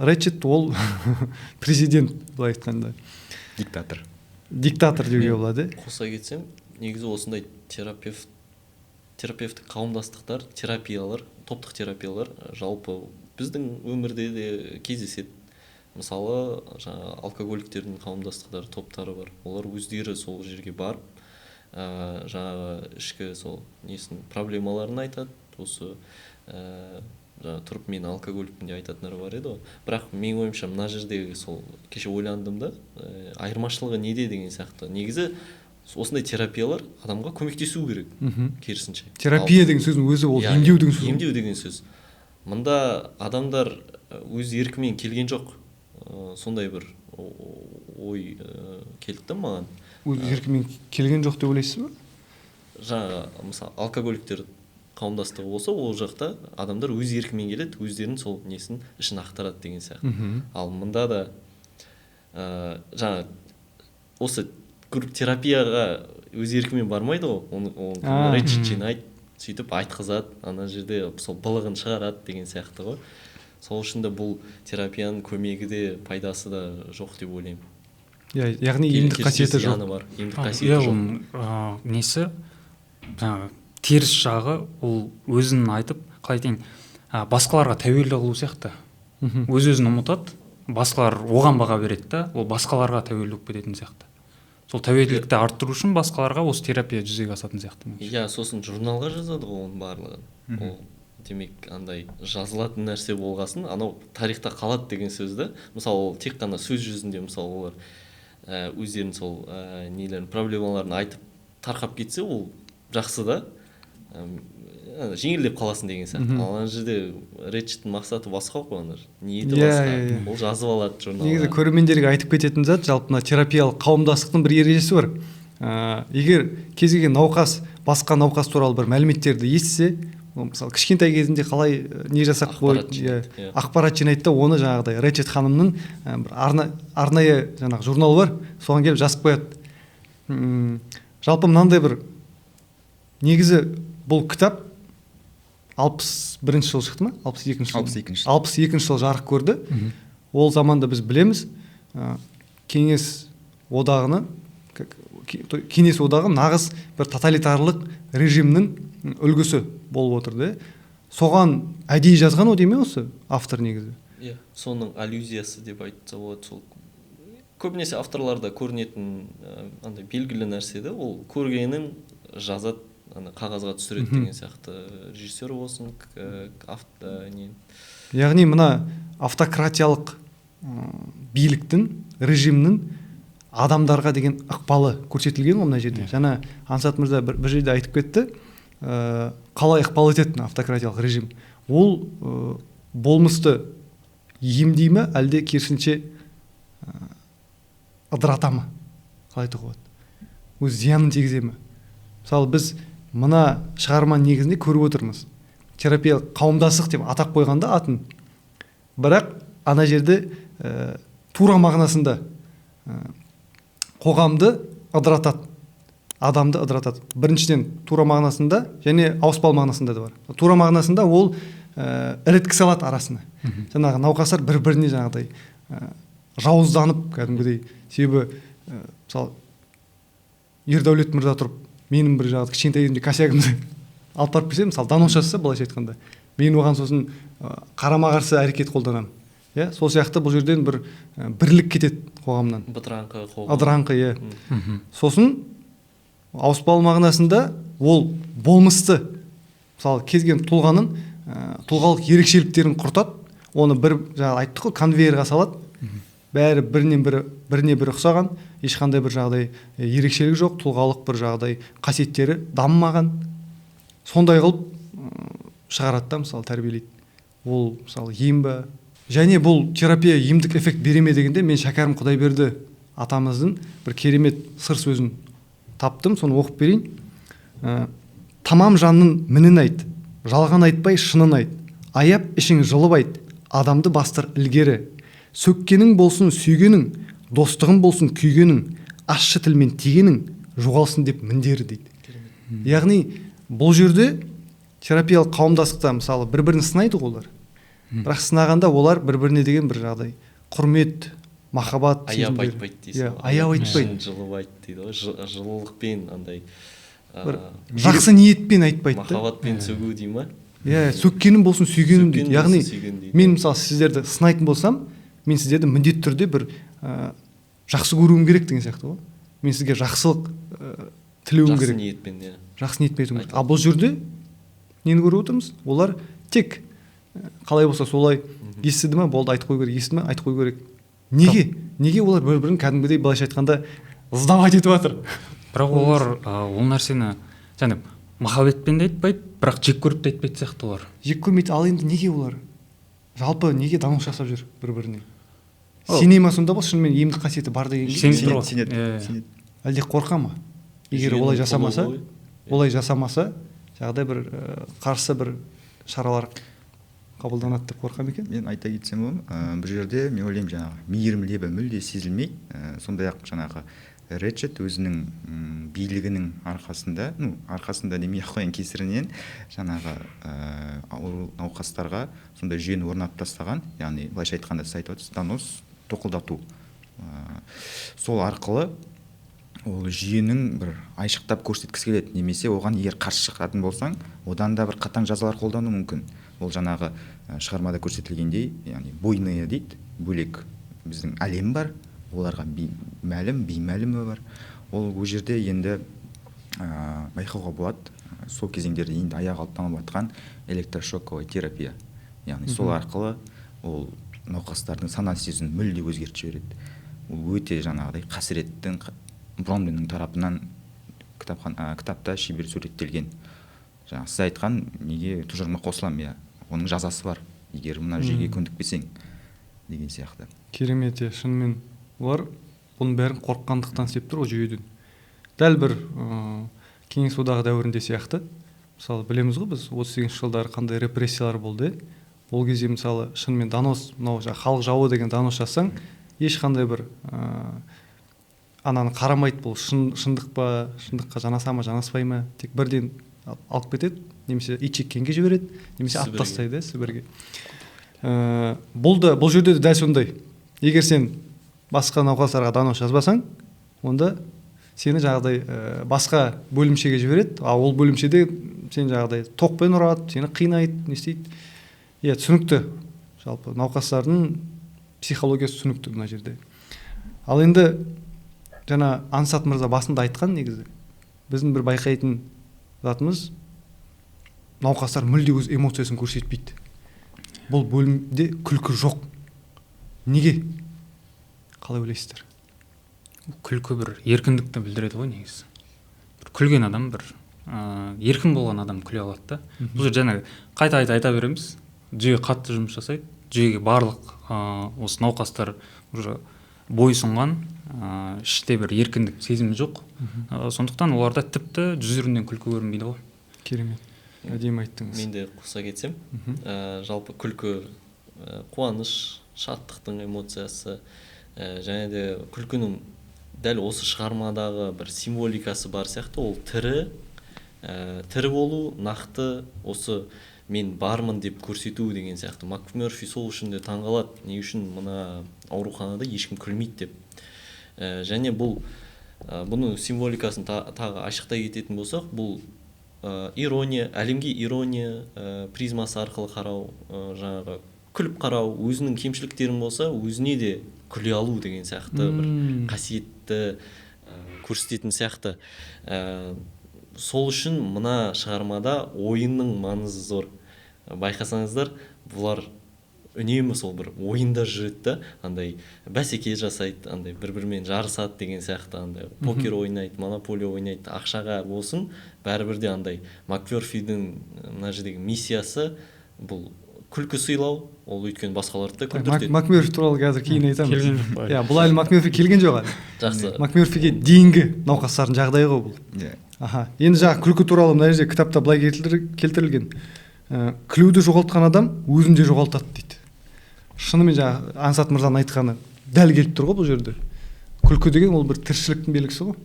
Речет ол президент, былай айтқанда диктатор деуге болады. Қоса кетсем, негізі осындай терапевтік қауымдастықтар, терапиялар, топтық терапиялар жалпы біздің өмірде де кездеседі. Мысалы, алкоголиктердің қауымдастықтары, топтары бар. Олар өздері сол жерге барып, жаңағы ішкі сол несін проблемаларын айтады. Осы тұрып мен алкоголикпін деп айтатындар бар еді ғой. Бірақ менің ойымша мына жердегі сол кеше ойландым да, айырмашылығы неде деген сияқты. Негізі осындай терапиялар адамға көмектесу керек, керісінше. Терапия деген сөздің өзі ол емдеу деген сөз. Емдеу деген сөз. Мында адамдар өз еркімен келген жоқ. Сондай бір ой келді да маған. Өз еркімен келген жоқ деп ойлайсыз ба? Жаңа мысалы алкоголиктер қауымдастығы болса, ол жақта адамдар өз еркімен келеді, өздерінің сол несін ішін ақтарады деген сияқты. Ал мында да жаңа осы терапияға өз еркімен бармайды ғой, оны речет жинайды, сөйтіп айтқызады, ана жерде сол былығын шығарады деген сияқты ғой. Сол үшін де бұл терапияның көмегі де пайдасы да жоқ деп ойлаймын. Яғни емдік қасиеті жоқ. Емдік қасиеті жоқ. Несі жаңағы теріс жағы ол өзін айтып, қалай айтайын, басқаларға тәуелді қылу сияқты. Өз-өзін ұмытады, басқалар оған баға береді да, ол басқаларға тәуелді болып кететін сияқты. Сол тәуелділікті арттыру үшін басқаларға осы терапия жүзеге асатын сияқты. Иә, сосын журналға жазады ғой оның барлығын. Ол демек андай жазылатын нәрсе болғасын, анау тарихта қалады деген сөзді. Мысалы, ол тек қана сөз жүзінде, мысалы, олар өздерінің сол нелерін, проблемаларын айтып тарқап кетсе, ол жақсы да, жеңілдеп қаласың деген сияқты. Ана жерде речеттің мақсаты басқа ғой, ниеті басқа. Ол жазып алады журналға. Негізі көрермендерге айтып кететін зат, жалпы мына терапиялық қауымдастықтың бір ережесі бар. Егер кез келген науқас басқа науқас туралы бір мәліметтерді естісе, мысалы кішкентай кезінде қалай не жасақ қойды, ақпарат жинайды да, оны жаңағыдай Речет ханымның бір арнайы жаңағы журналы бар, соған келіп жазып қояды. Жалпы мынандай бір негізі бұл кітап 61 жыл шықты ма? 62 жыл жарық көрді. Ол заманда біз білеміз, Кеңес одағы нағыз бір тоталитарлық режимнің үлгісі болып отырды. Соған әдейі жазған о деме осы автор негізі? Иә, соның аллюзиясы деп айтса болады. Сол көбінесе авторларда көрінетін андай белгілі нәрседе, ол көргенін жазады, қағазға түсіреді деген сияқты. Режиссер болсын, яғни мына автократиялық биліктің, режимнің адамдарға деген ықпалы көрсетілген ғой мына жерде. Жаңа Ансат мырза бір жерде айтып кетті, қалай ықпал ететін автократиялық режим. Ол болмысты емдей ме, әлде керісінше ыдырата ма? Қалай айтуға болады? Өз зиянын тигізе ме? Мысалы, біз мына шығарманың негізінде көріп отырмыз. Терапиялық қауымдастық деп атақ қойғанда атын. Бірақ ана жерде тура мағынасында қоғамды ыдыратады, адамды ыдыратады. Біріншіден тура мағынасында және ауыспалы мағынасында да бар. Тура мағынасында ол іріткі салады арасына. Жаңағы науқастар бір-біріне жаңағыдай жауызданып кәдімгідей. Себебі мысалы Ердәулет мырза тұрып, менің бір жаңағы кішкентай кезімде косягымды алып барып берсе, мысалы донос жасаса, былайша айтқанда, мен оған сосын қарама-қарсы әрекет қолданамын. Иә, сол сияқты бұл жерден бір бірлік кетеді қоғамнан. Ыдыраңқы, иә. Сосын ауыспалы мағынасында ол болмысты, мысалы кезген тұлғаның тұлғалық ерекшеліктерін құртады, оны бір жаңағы айттық қой, конвейерға салады. бәрі біріне бірі ұқсаған, ешқандай бір жағдай ерекшелік жоқ, тұлғалық бір жағдай қасиеттері дамымаған, сондай қылып шығарады да, мысалы тәрбиелейді. Ол мысалы ем ба, және бұл терапия емдік эффект бере ме дегенде, мен Шәкәрім Құдайберді атамыздың бір керемет сыр сөзін таптым, соны оқып берейін. Тамам жанның мінін айт, жалған айтпай шынын айт, аяп ішің жылып айт, адамды бастыр ілгері, сөккенің болсын сүйгенің, достығың болсын күйгенің, ащы тілмен тигенің жоғалсын деп міндері дейді. Яғни бұл жерде терапиялық қауымдастықта мысалы бір-бірін сынайды ғой олар, бірақ сынағанда олар бір-біріне деген бір жағдай құрмет, махаббат аяп сезімдері. айтпайды дейсің. Аяп айтпайды, Жылып айт дейді ғой, жылылықпен андай бір жақсы ниетпен айтпайды да. махаббатпен сөгу дей ма? Сөккенім болсын сүйгенім дейді. Яғни дейді. мен мысалы сіздерді сынайтын болсам, мен сіздерді міндетті түрде бір жақсы көруім керек деген сияқты ғой. Мен сізге жақсылық тілеуім керек. Жақсы ниетпен, иә. Жақсы ниетпен айтуым керек. Ал бұл жерде нені көріп отырмыз? Олар тек қалай болса солай естіді ма, болды айтып қою керек, естіді ма, айтып қою керек. Неге олар бір-бірін кәдімгідей былайша айтқанда ыздавать етіп жатыр? Бірақ олар ол нәрсені және махаббатпен де айтпайды, бірақ жек көріп те айтпайды сияқты олар. Жек көрмейді. Ал енді неге олар жалпы неге донос жасап жүр бір-біріне? Сене ма сонда, бұл шынымен емдік қасиеті бар деген? Сенеді. Әлде қорқа ма? Егер олай жасамаса, жағдай бір қарсы бір шаралар қабылданады деп қорқа ма екен? Мен айта кетсем бұл жерде мен ойлаймын, жаңағы мейірім лебі мүлде сезілмей, сондай-ақ жаңағы Речет өзінің билігінің арқасында демей-ақ қояйын, кесірінен жаңағы ауру науқастарға сондай жүйені орнатып тастаған, яғни былайша айтқанда сіз айтып отырсыз, донос, тоқылдату. Сол арқылы ол жүйенің бір айшықтап көрсеткісі келеді, немесе оған егер қарсы шығатын болсаң, одан да бір қатаң жазалар қолдану мүмкін. Ол жаңағы шығармада көрсетілгендей, яғни бойные дейді, бөлек біздің әлем бар, оларға мәлім, беймәлімі бар. Ол жерде енді байқауға болады, сол кезеңдерде енді аяқ алып танылып жатқан электрошоковая терапия. Яғни сол арқылы ол науқастардың сана сезімін мүлде өзгертіп жібереді. Ол өте жаңағыдай қасіреттің Бромлиннің тарапынан кітапта шебер суреттелген. Жаңағы сіз айтқан, неге тұжырымға қосыламын, иә, оның жазасы бар, егер мына жүйеге көндікпесең деген сияқты. Керемет, шынымен олар бұның бәрін қорыққандықтан істеп тұр ғой жүйеден. Дәл бір кеңес одағы дәуірінде сияқты. Мысалы білеміз ғой біз 38 жылдары қандай репрессиялар болды. Ол кезде мысалы шынымен донос, мынау халық жауы деген донос жазсаң, ешқандай бір ананы қарамайды, бұл шындық па, шындыққа жанаса ма, жанаспай ма, тек бірден алып кетеді, немесе итжеккенге жібереді, немесе атып тастайды Сібірге. Бұл жерде де дәл сондай. Егер сен басқа науқастарға донос жазбасаң, онда сені жағдай басқа бөлімшеге жібереді, ал ол бөлімшеде сен жағдай тоқпен ұрады, сені қинайды, не істейді. Түсінікті. Жалпы науқастардың психологиясы түсінікті мына жерде. Ал енді жаңа Ансат мырза басында айтқан, негізі біздің бір байқайтын затымыз, науқастар мүлде өз эмоциясын көрсетпейді. Бұл бөлімде күлкі жоқ. Неге? Қалай ойлайсыздар? Күлкі бір еркіндікті білдіреді ғой негізі. Бір күлген адам, бір еркін болған адам күле алады да. Бұл жерде жаңа қайта айта береміз. Жүйе қатты жұмыс жасайды. Жүйеге барлық осы науқастар уже бойсұнған, іште бір еркіндік сезімі жоқ. Сондықтан оларда тіпті жүзірінен күлкі көрінбейді ғой. Керемет. Әдемі айттыңыз. Мен де қоса кетсем, жалпы күлкі қуаныш, шаттықтың эмоциясы, және де күлкінің дәл осы шығармадағы бір символикасы бар сияқты. Ол тірі болу, нақты осы мен бармын деп көрсету деген сияқты. МакМерфи сол үшін де таңғалады, не үшін мына ауруханада ешкім күлмейді деп. Және бұның символикасын тағы ашықтай кететін болсақ, бұл ирония, әлемге ирония призмасы арқылы қарау, жаңағы күліп қарау, өзінің кемшіліктерін болса, өзіне де күле алу деген сияқты бір қасиетті көрсететін сияқты. Сол үшін мына шығармада ойынның маңызы зор. Байқасаңыздар, бұлар үнемі сол бір ойында жүреді да, андай бәсеке жасайды, андай бір-бірімен жарысады деген сияқты, андай покер ойнайды, монополия ойнайды, ақшаға болсын, бәрібір де андай Макмёрфидің мына жердегі миссиясы бұл күлкі сыйлау, ол өйткені басқаларды да күлдіртеді. Макмёрфи туралы қазір кейін айтамыз. Келген жоқ па. Иә, бұл әлі Макмёрфи келген жоқ әлі. Жақсы. Макмёрфиге дейінгі науқастардың жағдайы ғой бұл. иә Аха. Енді жаңағы күлкі туралы мына жерде кітапта былай келтірілген. Күлуді жоғалтқан адам өзін де жоғалтады дейді. Шынымен жаңағы Ансат мырзаның айтқаны дәл келіп тұр ғой бұл жерде. Күлкі деген ол бір тіршіліктің белгісі ғой.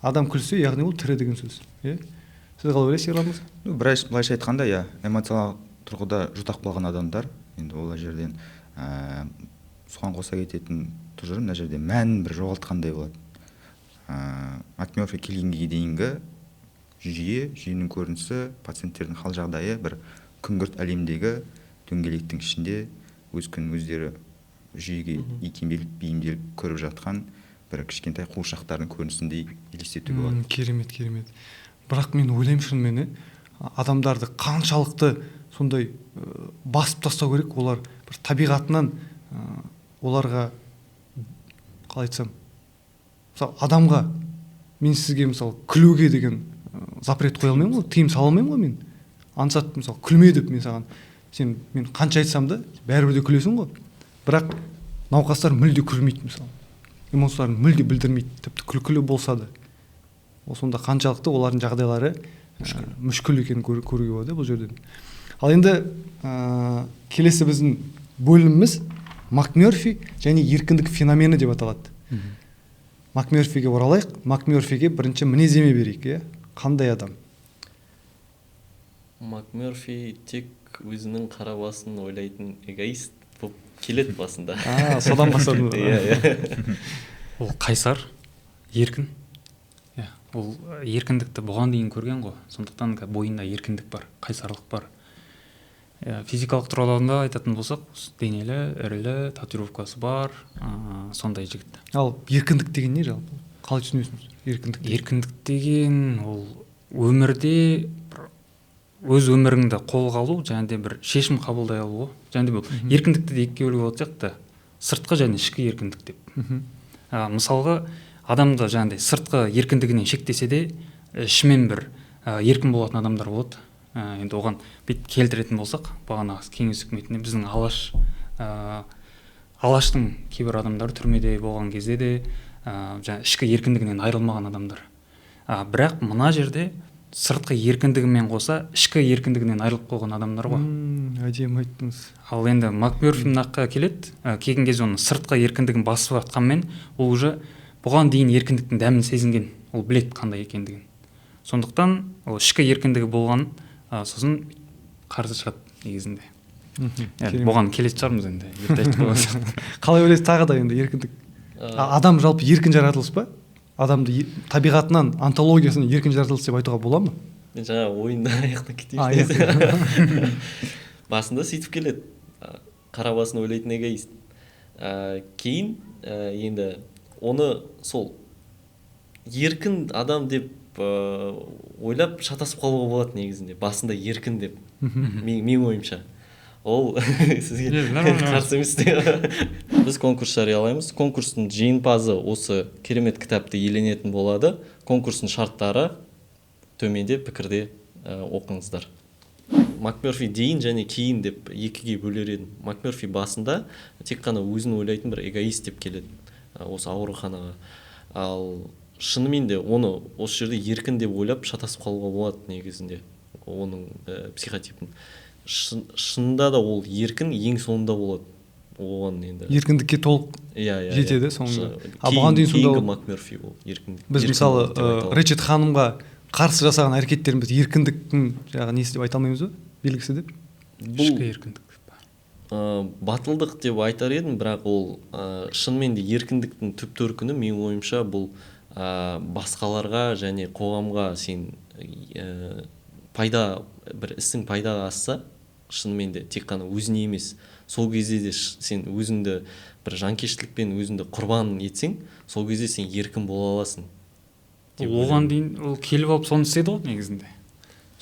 Адам күлсе, яғни ол тірі деген сөз. Иә. Сіз қалай ойлайсыз, Ерлан мырза? былайша айтқанда иә эмоциялық тұрғыда жұтақ болған адамдар енді ол жерден соған қоса кететін тұжырым мына жерде мәнін бір жоғалтқандай болады. Макмёрфи келгенге дейінгі жүйенің көрінісі, пациенттердің хал жағдайы бір күңгірт әлемдегі дөңгелектің ішінде өз күнін өздері жүйеге икемделіп бейімделіп көріп жатқан бір кішкентай қуыршақтардың көрінісіндей елестетуге болады. Керемет. Бірақ мен ойлаймын шынымен адамдарды қаншалықты сондай басып тастау керек, олар бір табиғатынан оларға қалай айтсам, мысалы адамға мен сізге мысалы күлуге деген запрет қоя алмаймын ғой, тыйым сала алмаймын ғой мен. Ансат мысалы күлме деп мен саған, мен қанша айтсам да бәрібір де күлесің ғой. Бірақ науқастар мүлде күлмейді мысалы. Эмоцияларын мүлде білдірмейді, тіпті күлкілі болса да. Ол сонда қаншалықты олардың жағдайлары мүшкіл екенін көруге болады бұл жерден. Ал енді келесі біздің бөліміміз Макмёрфи және еркіндік феномені деп аталады. Макмёрфиге оралайық. Макмёрфиге бірінші мінездеме берейік, иә? Қандай адам? Макмёрфи тек өзінің қара басын ойлайтын эгоист болып келеді басында. Содан бастадым. Иә. Ол қайсар, еркін. Иә, ол еркіндікті бұған дейін көрген ғой. Сондықтан бойында еркіндік бар, қайсарлық бар. Физикалық тұрғыда айтатын болсақ, денелі, ірілі, татуировкасы бар, сондай жігіт. Ал еркіндік деген не жалпы? Қалай түсінесіңіз? Еркіндік деген ол өмірде өз өміріңді қолға алу, және де бір шешім қабылдай алу. Және де бұл еркіндікті де екіге бөлуге болатын сияқты, сыртқы және ішкі еркіндік деп. Мысалға, адамды және де сыртқы еркіндігінен шектесе де, ішімен бір еркін болатын адамдар болады. Енді оған бет келтіретін болсақ, бағана кеңес үкіметінде біздің алаштың кейбір адамдары түрмеде болған кезде де ішкі еркіндігінен айырылмаған адамдар. Бірақ мына жерде сыртқы еркіндігімен қоса ішкі еркіндігінен айырылып қалған адамдар ғой. Әдемі айттыңыз. Ал енді Макмёрфидің аққа келеді, келген кезде оның сыртқы еркіндігін басып жатқанмен, ол уже бұған дейін еркіндіктің дәмін сезінген, ол біледі қандай екендігін. Сондықтан ол ішкі еркіндігі болған, сосын қарсы шығады негізінде. Бұған келетін шығармыз енді. Қалай ойлайсыз тағы да енді еркіндік? Адам жалпы еркін жаратылыс па? Адамды табиғатынан, антологиясынан еркін жаратылыс деп айтуға бола ма? Мен жаңа ойында аяқтан кетейін. Басында сөйтіп келеді. Қара басын ойлайтын эгоист. Кейін енді оны сол еркін адам деп ойлап шатасып қалуға болады негізінде. Басында еркін деп. Мен ойымша. Ол сізге қарсы емес. Біз конкурс жариялаймыз. Конкурстың жеңімпазы осы керемет кітапты иеленетін болады. Конкурстың шарттары төменде пікірде оқыңыздар. Макмёрфи дейін және кейін деп екіге бөлер едім. Макмёрфи басында тек қана өзін ойлайтын бір эгоист деп келеді осы ауруханаға. Ал шынымен де оны осы жерде еркін деп ойлап шатасып қалуға болады негізінде оның психотипін. Шынында да ол еркін ең соңында болады. Оған енді еркіндікке толық жетеді соңында. Бұған дейін сонда Макмёрфи ол еркіндік. Біз мысалы Ричард ханымға қарсы жасаған әрекеттеріміз еркіндіктің жаңағы несі деп айта алмаймыз ба? Белгісі деп? Ішкі еркіндік. Батылдық деп айтар едім, бірақ ол шынымен де еркіндіктің түп төркіні менің ойымша бұл басқаларға және қоғамға сен бір ісің пайдаға асса, шынымен де тек қана өзіне емес, сол кезде де сен өзіңді бір жанкештілікпен өзіңді құрбан етсең, сол кезде сен еркін бола аласың. Оған дейін ол келіп алып соны істеді ғой негізінде.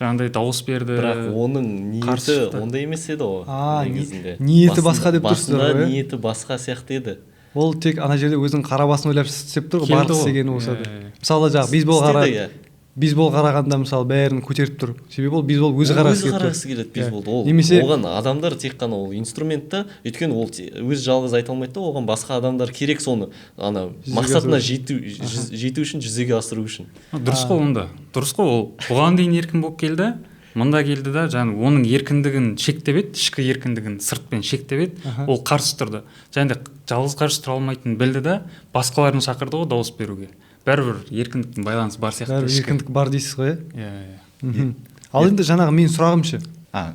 жаңағыдай дауыс берді. бірақ оның қарсы ниеті шықты. ондай емес еді ғой негізінде. ниеті басқа деп тұрсыздар ғой, басында иә? ниеті басқа сияқты еді. ол тек ана жерде өзінің қара басын ойлап істеп тұр ғой, барлық істегені осы. Мысалы жаңағы Істеді, бейсбол қарағанда мысалы бәрін көтеріп тұр, себебі ол бейсбол өзі қарағысы келеді бейсболды. Ол немесе оған адамдар тек қана ол инструментті, өйткені ол өзі жалғыз айта алмайды да, оған басқа адамдар керек соны ана мақсатына жету үшін, жүзеге асыру үшін. Дұрыс қой онда. Дұрыс қой, ол бұған дейін еркін болып келді, мында келді да, жаңағы оның еркіндігін шектеп еді, ішкі еркіндігін сыртпен шектеп еді, ол қарсы тұрды. Және де жалғыз қарсы тұра алмайтынын білді да, басқаларын шақырды ғой дауыс беруге. Бәрібір еркіндіктің байланысы бар сияқты. бәрібір еркіндік бар дейсіз ғой, иә? Ал енді жаңағы менің сұрағым ше.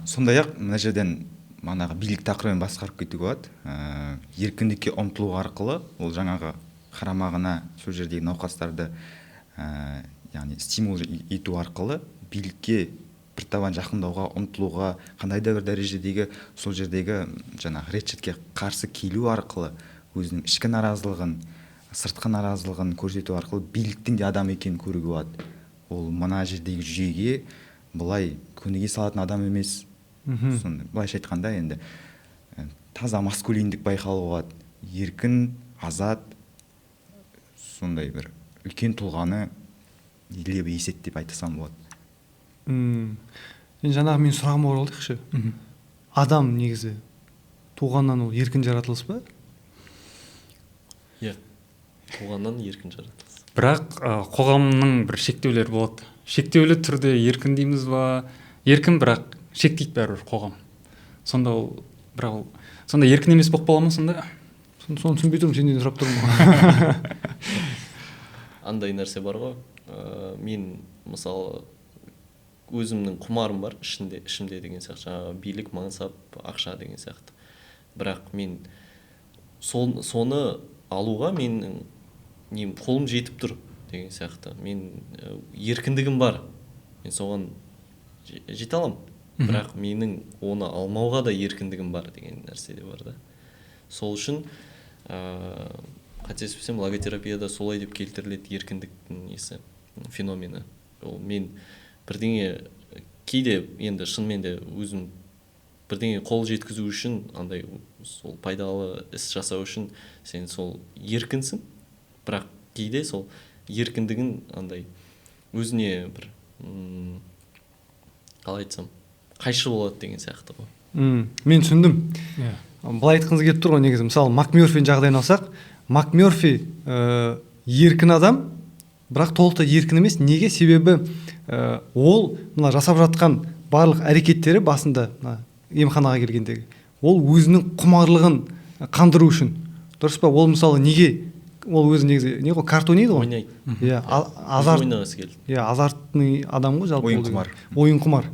Сондай-ақ мына жерден манағы билік тақырыбын басқарып кетуге болады. Еркіндікке ұмтылу арқылы ол жаңағы қарамағына сол жердегі науқастарды яғни стимул ету арқылы билікке бір табан жақындауға, ұмтылуға, қандай да бір дәрежедегі сол жердегі жаңағы ретшетке қарсы келу арқылы өзінің ішкі наразылығын, сыртқы наразылығын көрсету арқылы биліктің де адам екенін көруге болады. Ол мына жердегі жүйеге былай көнеге салатын адам емес. Былайша айтқанда енді таза маскулиндік байқалуға болады. Еркін, азат, сондай бір үлкен тұлғаны елеп есет деп айтсам болады. Енді жаңағы мен сұрағыма оралайықшы. Адам негізі туғаннан ол еркін жаратылыс па? Иә, туғаннан еркін жаратылыс. Бірақ қоғамның бір шектеулері болады. Шектеулі түрде еркін дейміз ба? Еркін, бірақ шектейді бәрібір қоғам. Сонда ол, бірақ ол сонда еркін емес болып қала ма сонда? Соны түсінбей тұрмын, сенден сұрап тұрмын. Андай нәрсе бар ғой. Мен мысалы өзімнің құмарым бар ішімде деген сияқты, жаңағы билік, мансап, ақша деген сияқты. Бірақ мен соны алуға менің қолым жетіп тұр деген сияқты. Мен еркіндігім бар. Мен соған жете аламын. Бірақ менің оны алмауға да еркіндігім бар деген нәрсе де бар да. Сол үшін қателеспесем логотерапияда солай деп келтіріледі еркіндіктің несі, феномені. Ол мен бірдеңе кейде енді шынымен де өзім бірдеңе қол жеткізу үшін, андай сол пайдалы іс жасау үшін сен сол еркінсің, бірақ кейде сол еркіндігін андай өзіне бір қалай айтсам қайшы болады деген сияқты ғой. Мен түсіндім. Былай айтқыңыз келіп тұр ғой негізі. Мысалы МакМерфидің жағдайын алсақ, МакМерфи еркін адам, бірақ толықтай еркін емес. Неге? Себебі ол мына жасап жатқан барлық әрекеттері басында емханаға келгендегі ол өзінің құмарлығын қандыру үшін. Дұрыс па? Ол мысалы неге? Ол өзі негізі не ғой, карта ойнайды ғой. Ойнайды. Иә, азартный адам ғой жалпы. Ойын құмар.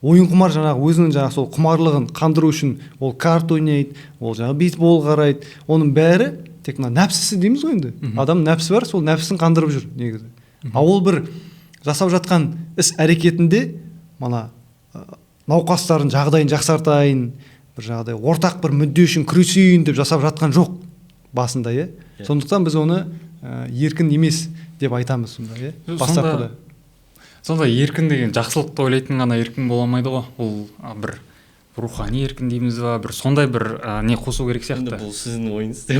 Ойын құмар жаңағы өзінің жаңағы сол құмарлығын қандыру үшін ол карта ойнайды, ол жаңағы бейсбол қарайды. Оның бәрі тек мына нәпсісі дейміз ғой енді. Адам нәпсі бар, сол нәпсісін қандырып жүр негізі. Ал ол бір жасап жатқан іс әрекетінде мана науқастардың жағдайын жақсартайын, бір жағдай ортақ бір мүдде үшін күресейін деп жасап жатқан жоқ басында, иә. Сондықтан біз оны еркін емес деп айтамыз сонда, иә. Бастапқыда. Сонда еркін деген жақсылықты ойлайтын ғана еркін бола алмайды ғой. Ол бір рухани еркін дейміз ба, бір сондай бір не қосу керек сияқты. Бұл сіздің ойыңыз деп.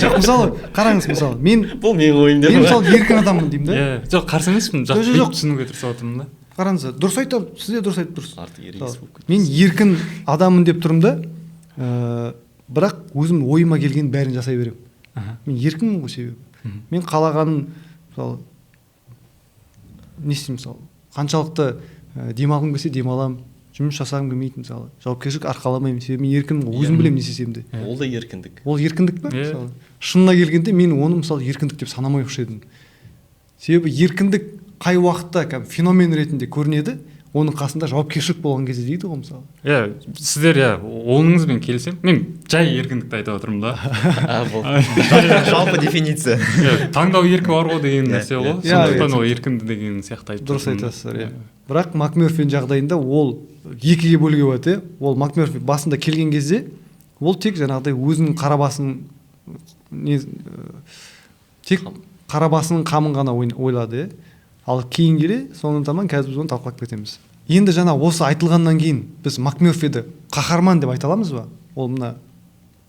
Жоқ, мысалы, қараңыз, мысалы, бұл менің ойым деп. Мен мысалы еркін адаммын деймін да. Жоқ, қарсы емеспін, жоқ түсінуге тырысып отырмын да. Қараңыз, дұрыс айтам, сіз де дұрыс айтып тұрсыз. Арты ерегіс болып кетті. Мен еркін адаммын деп тұрмын да, бірақ өзім ойыма келген бәрін жасай беремін. Мен еркінмін ғой себебі. Мен қалағаным, мысалы, не істеймін, мысалы, қаншалықты демалғым келсе демаламын, жұмыс жасағым келмейді, мысалы, жауапкершілік арқаламаймын, себебі мен еркінмін ғой, өзім білемін не істесем де. Ол да еркіндік. Ол еркіндік па? Мысалы, шынына келгенде мен оны мысалы еркіндік деп санамаушы едім. Себебі еркіндік қай уақытта феномен ретінде көрінеді, оның қасында жауапкершілік болған кезде дейді ғой мысалы. Иә, сіздер оныңызбен келісемін. Мен жай еркіндікті айтып отырмын да. Жалпы дефиниция. Таңдау еркі бар ғой деген нәрсе ғой. Сондықтан ол еркінді деген сияқты айтып тұрмын. Дұрыс айтасыздар, иә. Бірақ МакМерфидің жағдайында ол екіге бөлуге болады, иә. Ол МакМерфи басында келген кезде ол тек жаңағыдай өзінің тек қара басының қамын ғана ойлады, иә. ал кейін келе соңынан таман қазір біз оны талқылап кетеміз. Енді жаңа осы айтылғаннан кейін біз МакМерфиді қаһарман деп айта аламыз ба? Ол мына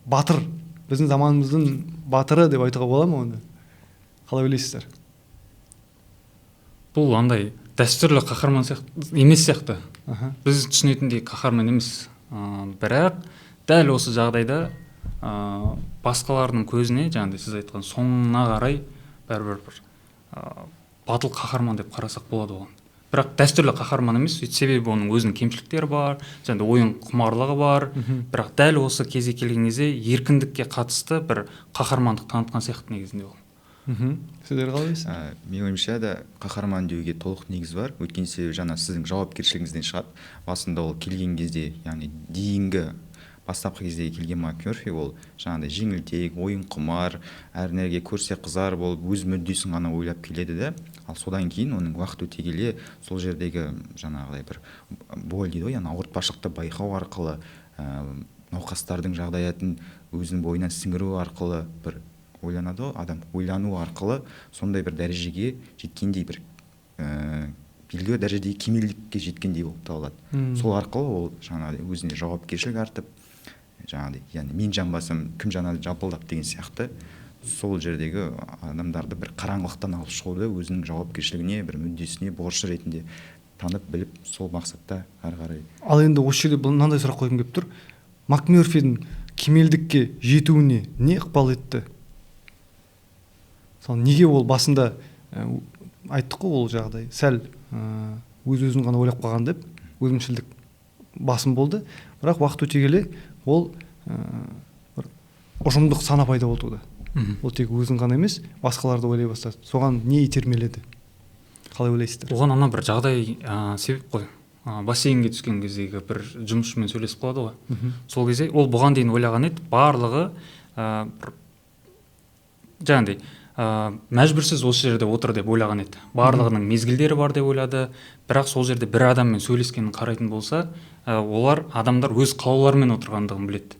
батыр, біздің заманымыздың батыры деп айтуға бола ма оны? Қалай ойлайсыздар? Бұл андай дәстүрлі қаһарман сияқты емес сияқты. Аха. Біз түсінетіндей қаһарман емес. Бірақ дәл осы жағдайда басқалардың көзіне, жаңағыдай сіз айтқан соңына қарай бәрібір бір батыл қаһарман деп қарасақ болады оған. Бірақ дәстүрлі қаһарман емес, себебі оның өзінің кемшіліктері бар, және ойын құмарлығы бар. Бірақ дәл осы кезге келген кезде еркіндікке қатысты бір қаһармандық танытқан сияқты негізінде ол. Сіздер қалай ойлайсыз? Менің ойымша да қаһарман деуге толық негіз бар. Өйткені себебі жаңа сіздің жауапкершілігіңізден шығады. Басында ол келген кезде, яғни дейінгі бастапқы кезде келген МакМерфи ол жаңағыдай жеңілтек, ойын құмар, әр нәрге көрсе қызар болып, өз мүддесін ғана ойлап келеді де. Ал содан кейін оның уақыт өте келе сол жердегі жаңағыдай бір боль дейді ғой, яғни ауыртпашылықты байқау арқылы, науқастардың жағдаятын өзінің бойына сіңіру арқылы бір ойланады ғой, адам ойлану арқылы сондай бір дәрежеге жеткендей бір белгілі дәрежедегі кемелдікке жеткендей болып табылады. Сол арқылы ол жаңағыдай өзіне жауапкершілік артып, жаңағыдай, яғни мен жамбасам кім жаңағы жапылдап деген сияқты сол жердегі адамдарды бір қараңғылықтан алып шығуды өзінің жауапкершілігіне, бір мүддесіне борышы ретінде танып біліп, сол мақсатта ары қарай. Ал енді осы жерде мынандай сұрақ қойғым келіп тұр. МакМерфидің кемелдікке жетуіне не ықпал етті? Неге ол басында айттық қой, ол жағдай сәл өз-өзін ғана ойлап қалған деп, өзімшілдік басым болды. Бірақ уақыт өте келе ол бір ұжымдық сана пайда болды да. Ол тек өзін ғана емес, басқаларды ойлай бастады. Соған не итермеледі? Қалай ойлайсыздар? Оған ана бір жағдай себеп қой. Бассейнге түскен кездегі бір жұмысшымен сөйлесіп қалады ғой. Сол кезде ол бұған дейін ойлаған еді, барлығы жаңағыдай мәжбүрсіз осы жерде отыр деп ойлаған еді. Барлығының мезгілдері бар деп ойлады. Бірақ сол жерде бір адаммен сөйлескенін қарайтын болса, олар адамдар өз қалауларымен отырғандығын біледі.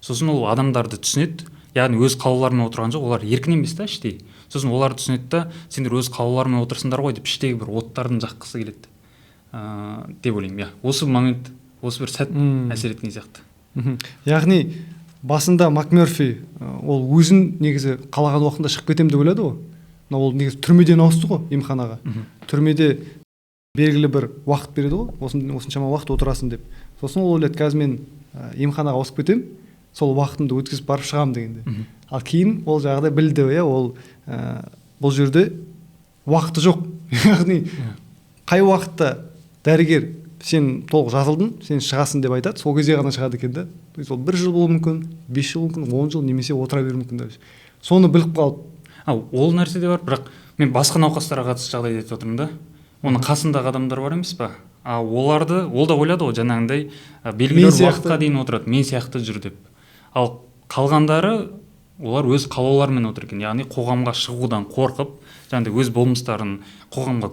Сосын ол адамдарды түсінеді. Яғни өз қалауларымен отырған жоқ, олар еркін емес та іштей. Сосын оларды түсінеді да, сендер өз қалауларымен отырсыңдар ғой деп іштегі бір оттардың жаққысы келеді. Деп ойлаймын. Осы момент, осы бір сәт әсер еткен сияқты. Яғни басында МакМерфи ол өзін негізі қалаған уақытында шығып кетем деп ойлады ғой. Ол негізі түрмеден ауысты ғой емханаға. Түрмеде белгілі бір уақыт береді ғой, осыншама уақыт отырасың деп. Сосын ол ойлады, қазір мен емханаға ауысып кетем, сол уақытымды өткізіп барып шығамын дегенде. Ал кейін ол жағдай білді, ол бұл жерде уақыты жоқ. Яғни қай уақытта дәрігер сен толық жазылдың, сен шығасың деп айтады, сол кезде ғана шығады екен да. Сол 1 жыл болуы мүмкін, 5 жыл мүмкін, 10 жыл немесе отыра беруі мүмкін. Соны біліп қалып. Ол нәрсе де бар, бірақ мен басқа науқастарға қатысты жағдайды айтып отырмын да. Оның қасындағы адамдар бар емес па? Оларды, ол да ойлады ғой, жаңағындай белгілі бір уақытқа дейін отырады, мен сияқты жүр деп. Ал қалғандары, олар өз қалауларымен отыр екен, яғни қоғамға шығудан қорқып, жаңағыдай өз болмыстарын қоғамға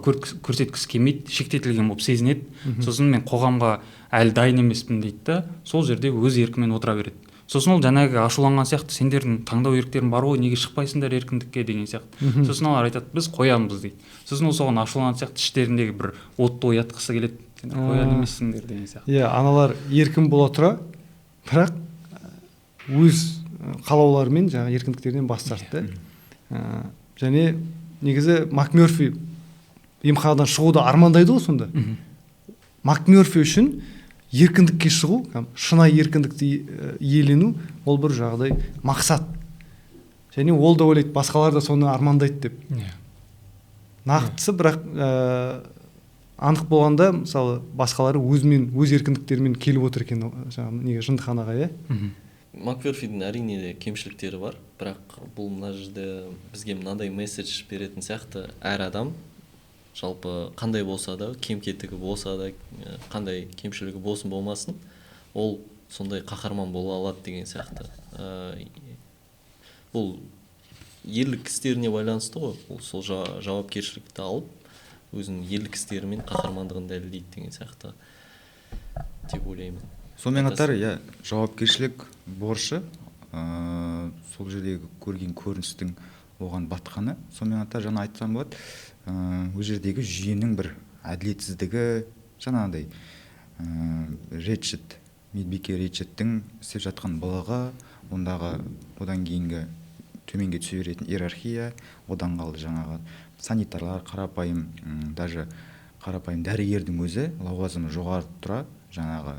көрсеткісі келмейді, шектетілген болып сезінеді. Сосын мен қоғамға әлі дайын емеспін дейді да, сол жерде өз еркімен отыра береді. Сосын ол жаңағы ашуланған сияқты, сендердің таңдау еріктерің бар ғой, неге шықпайсыңдар еркіндікке деген сияқты. Сосын олар айтады, біз қоямыз дейді. Сосын ол соған ашуланған сияқты, іштеріндегі бір отты оятқысы келеді, қоян емессіңдер деген сияқты. Аналар еркін бола тұра, бірақ өз қалауларымен жаңағы еркіндіктерінен бас тартты. Және негізі МакМерфи емханадан шығуды армандайды ғой сонда. МакМерфи үшін еркіндікке шығу, шынайы еркіндікті иелену, ол бір жағдай мақсат. Және ол да ойлайды, басқалар да соны армандайды деп. Нақтысы, бірақ анық болғанда, мысалы, басқалары өз еркіндіктерімен келіп отыр екен, жаңағы жындыханаға, МакМерфидің әрине кемшіліктері бар, бірақ бұл мына жерде бізге мынандай месседж беретін сияқты, әр адам жалпы қандай болса да, кем-кетігі болса да, қандай кемшілігі болсын болмасын, ол сондай қаһарман бола алады деген сияқты. Бұл ерлік істеріне байланысты ғой, ол сол жауапкершілікті алып, өзінің ерлік істерімен қаһармандығын дәлелдейді деген сияқты деп ойлаймын. Сонымен қатар, жауапкершілік борышы, сол жердегі көрген көріністің оған батқаны. Сонымен қатар жаңа айтсам болады, ол жердегі жүйенің бір әділетсіздігі, жаңағыдай Ретчет, медбике Ретчеттің істеп жатқан былығы, одан кейінгі төменге түсе беретін иерархия, одан қалды жаңағы санитарлар, даже қарапайым дәрігердің өзі лауазымы жоғары тұра, жаңағы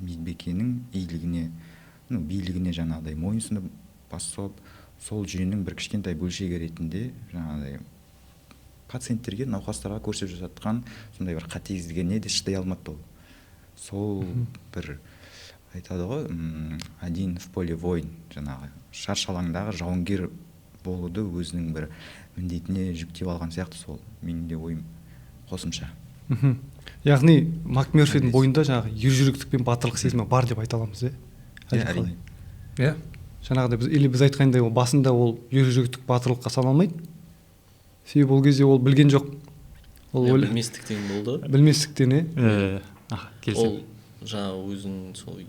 медбикенің билігіне жаңағыдай мойынсұнып басып, сол жүйенің бір кішкентай бөлшегі ретінде жаңағыдай пациенттерге, науқастарға көрсетіп жатқан сондай бір қатыгездігіне де шыдай алмады ол. Сол бір айтады ғой, один в поле воин, жаңағы шаршы алаңдағы жауынгер болуды өзінің бір міндетіне жүктеп алған сияқты. Сол менің де ойым қосымша. Яғни МакМерфидің бойында жаңағы ержүректік пен батырлық сезімі бар деп айта аламыз, Әрине. Иә. Жаңағыдай біз айтқандай, басында ол ержүректік батырлыққа саналмайды. Себебі ол кезде ол білген жоқ. Ол білместіктен болды. Білместіктен, ол жаңағы өзінің сол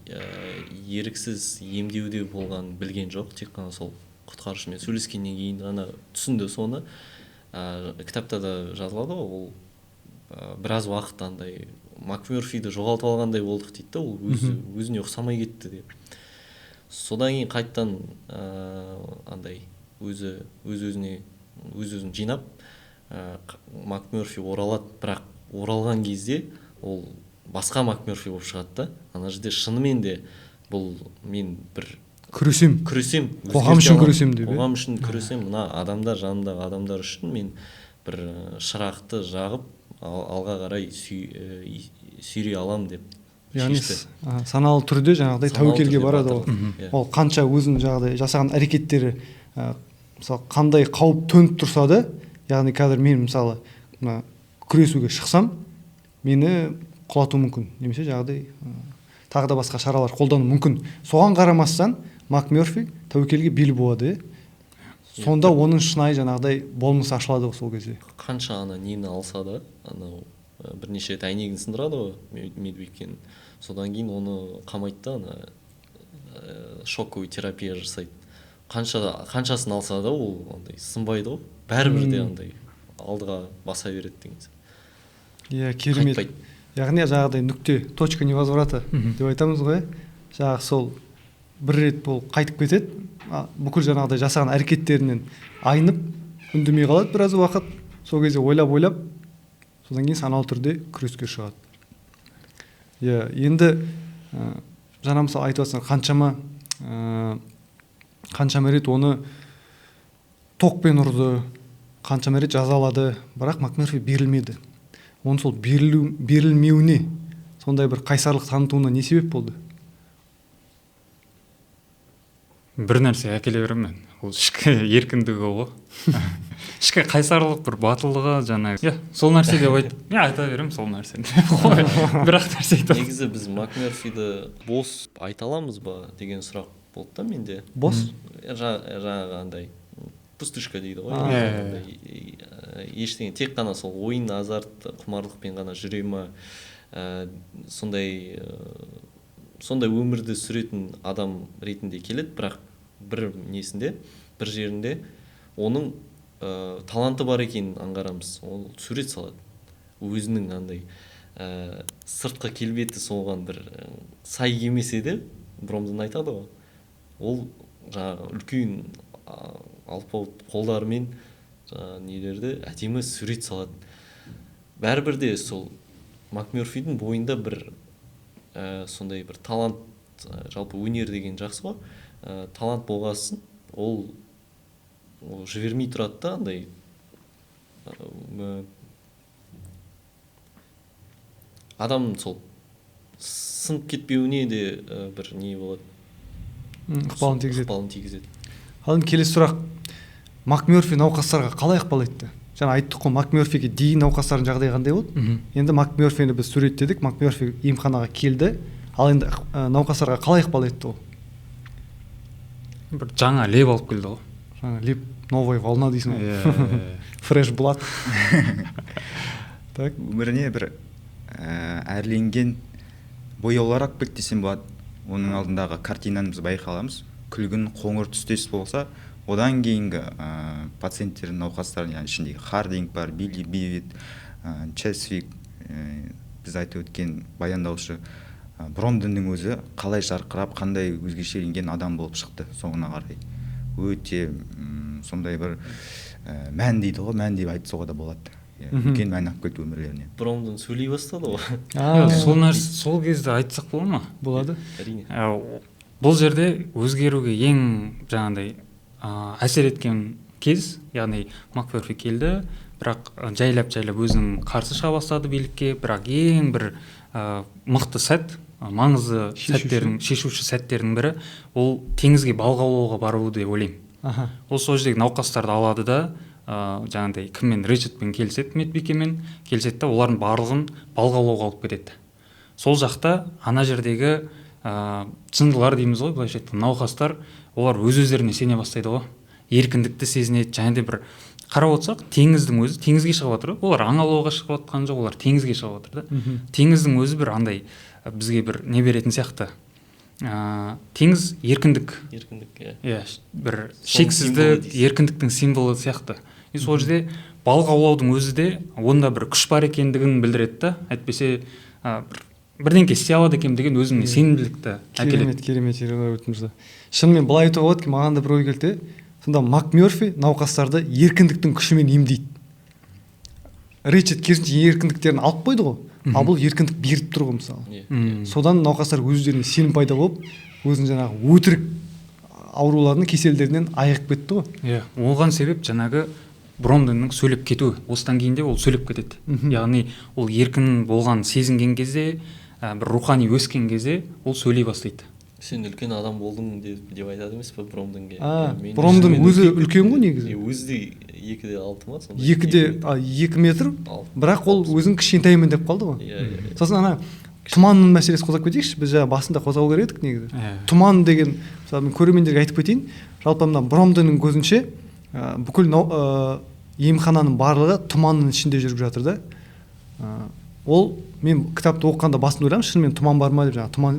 еріксіз емдеуде болған білген жоқ, тек қана сол құтқарушымен сөйлескеннен кейін ғана түсінді соны. Кітапта да жазылады, ол біраз уақыт андай МакМерфиді жоғалтып алғандай болдық дейді, ол өзіне ұқсамай кетті деп. Содан кейін қайттан андай өз-өзін жинап МакМерфи оралады, бірақ оралған кезде ол басқа МакМерфи болып шығады да. Ана жерде шынымен де бұл мен бір күресем, қоғам үшін күресем деп. Қоғам үшін күресем, мына адамдар, жанымдағы адамдар үшін мен бір шырақты жағып алға қарай сүйрей алам деп шешті. Саналы түрде жаңағыдай тәуекелге барады ол. Ол қанша өзінің жаңағыдай жасаған әрекеттері мысалы қандай қауіп төніп тұрса да, яғни қазір мен мысалы күресуге шықсам, мені құлату мүмкін, немесе жаңағыдай тағы да басқа шаралар қолдану мүмкін. Соған қарамастан МакМерфи тәуекелге бел буады. Сонда оның шынайы жаңағыдай болмысы ашылады сол кезде. Қанша нені алса да, анау бірнеше рет әйнегін сындырады ғой медбикенің. Содан кейін оны қамайды да, шоковый терапия жасайды. Қаншасын алса да ол андай сынбайды ғой. Бәрібір де андай алдыға баса береді деген. Иә, керемет. Яғни жаңағыдай нүкте, точка невозврата деп айтамыз ғой. Жаңағы сол бір рет бұл қайтып кетеді, бүкіл жаңағыдай жасаған әрекеттерінен айнып, үндемей қалады біраз уақыт. Сол кезде ойлап, содан кейін саналы түрде күреске шығады. Иә, енді жаңа мысалы айтып жатсаң, қаншама рет оны тоқпен ұрды, қаншама рет жазалады, бірақ МакМерфи берілмеді. Оның сол берілмеуіне, сондай бір қайсарлық танытуына не себеп болды? Бір нәрсе әкеле беремін. Ол ішкі еркіндігі ғой. Ішкі қайсарлық, бір батылдығы, жаңағы. Сол нәрсе деп айта беремін, сол нәрсе. Бірақ нәрсе айтамын. Негізі біз МакМерфиді бос айта аламыз ба деген сұрақ болды да менде. Бос? Жаңағы андай пустышка дейді ғой. Ештеңе, тек қана сол ойын, азарт, құмарлықпен ғана жүре ма, сондай өмірді сүретін адам ретінде келеді, бірақ бір несінде, бір жерінде оның таланты бар екенін аңғарамыз. Ол сурет салады. Өзінің андай сыртқы келбеті соған бір сай келмесе де, бұрынғыдан айтады ғой. Ол жаңағы үлкен алпауыт қолдарымен нелерді әдемі сурет салады. Бәрібір де сол МакМерфидің бойында бір сондай бір талант, жалпы өнер деген жақсы ғой, талант болғасын, ол жібермей тұрады да, андай адам сол сынып кетпеуіне де бір не болады, ықпалын тигізеді. Ал енді келесі сұрақ, МакМерфи науқастарға қалай ықпал етті? Жаңа айттық қой, МакМерфиге дейін науқастардың жағдайы қандай болды? Енді МакМерфині біз суреттедік, МакМерфи емханаға келді, ал енді науқастарға қалай ықпал етті ол? Бір жаңа леп алып келді ғой. Жаңа леп, новая волна дейсің ғой. Фреш блад. Өміріне бір әрленген бояулар алып келді десем болады. Оның алдындағы картинаны біз байқаламыз. Күлгін қоңыр түстес болса, одан кейінгі пациенттердің науқастардың яғни ішіндегі Хардинг бар, Билли Бивит, Чесвик, біз айтып өткен баяндаушы Бромденнің өзі қалай жарқырап, қандай өзгешеленген адам болып шықты соңына қарай. Өте сондай бір мән дейді ғой, мән деп айтсуға да болады. Үлкен мән алып кетті өмірлеріне. Бромден сөйлей бастады ғой. Сол кезде айтсақ бола ма? Болады. Әрине. Бұл жерде өзгеруге ең жаңағыдай әсер еткен кез, яғни Макмерфи келді, бірақ жайлап өзінің қарсы шыға бастады билікке, бірақ ең бір мықты сәт, маңызды сәттердің, шешуші сәттердің бірі ол теңізге балық аулауға бару деп ойлаймын. Ол сол жердегі науқастарды алады да жаңағыдай кіммен, Ричардпен келіседі, медбикемен келіседі да, олардың барлығын балық аулауға алып кетеді. Сол жақта ана жердегі чыңдылар дейміз ғой, былайша айтқанда науқастар, олар өз-өздеріне сене бастайды ғой, еркіндікті сезінеді. Және де бір қарап отырсақ, теңіздің өзі теңізге шығып жатыр. Олар аң аулауға шығып жатқан жоқ, олар теңізге шығып жатыр да. Теңіздің өзі бір андай бізге бір не беретін сияқты. Теңіз еркіндік. Еркіндік, иә. Бір шексіздік, еркіндіктің символы сияқты. Сол жерде балық аулаудың өзі де онда бір күш бар екендігін білдіреді да. Әйтпесе бірдеңке істей алады екен деген өзіңе сенімділікті әкеледі. Керемет өтімізді. Шынымен былай айтуға болады ки, маған да бір ой келді. Сонда Макмерфи науқастарды еркіндіктің күшімен емдейді. Ричард керісінше еркіндіктерін алып қойды ғой, ал бұл еркіндік беріп тұр ғой мысалы. Содан науқастар өздеріне сенім пайда болып, өзінің жаңағы өтірік ауруларының кеселдерінен айығып кетті ғой. Иә, оған себеп жаңағы Бромденнің сөйлеп кетуі. Осыдан кейін де ол сөйлеп кетеді. Яғни ол еркін болған сезінген кезде, бір рухани өскен кезде ол сөйлей бастайды. Сен үлкен адам болдың деп айтады емес пе Бромденге? Бромден өзі үлкен ғой негізі. Өзі де 2.6 ма? 2 метр, бірақ ол өзін кішкентаймен деп қалды ғой. Сосын ана тұманның мәселесі қозғап кетейікші, біз жаңа басында қозғау керек едік негізі. Тұман деген, мысалы мен көрермендерге айтып кетейін, жалпы мына Бромденнің көзінше бүкіл емхананың барлығы тұманның ішінде жүріп жатыр да. Ол мен кітапты оқығанда басында ойлаймын, шынымен тұман бар ма деп, жаңағы тұман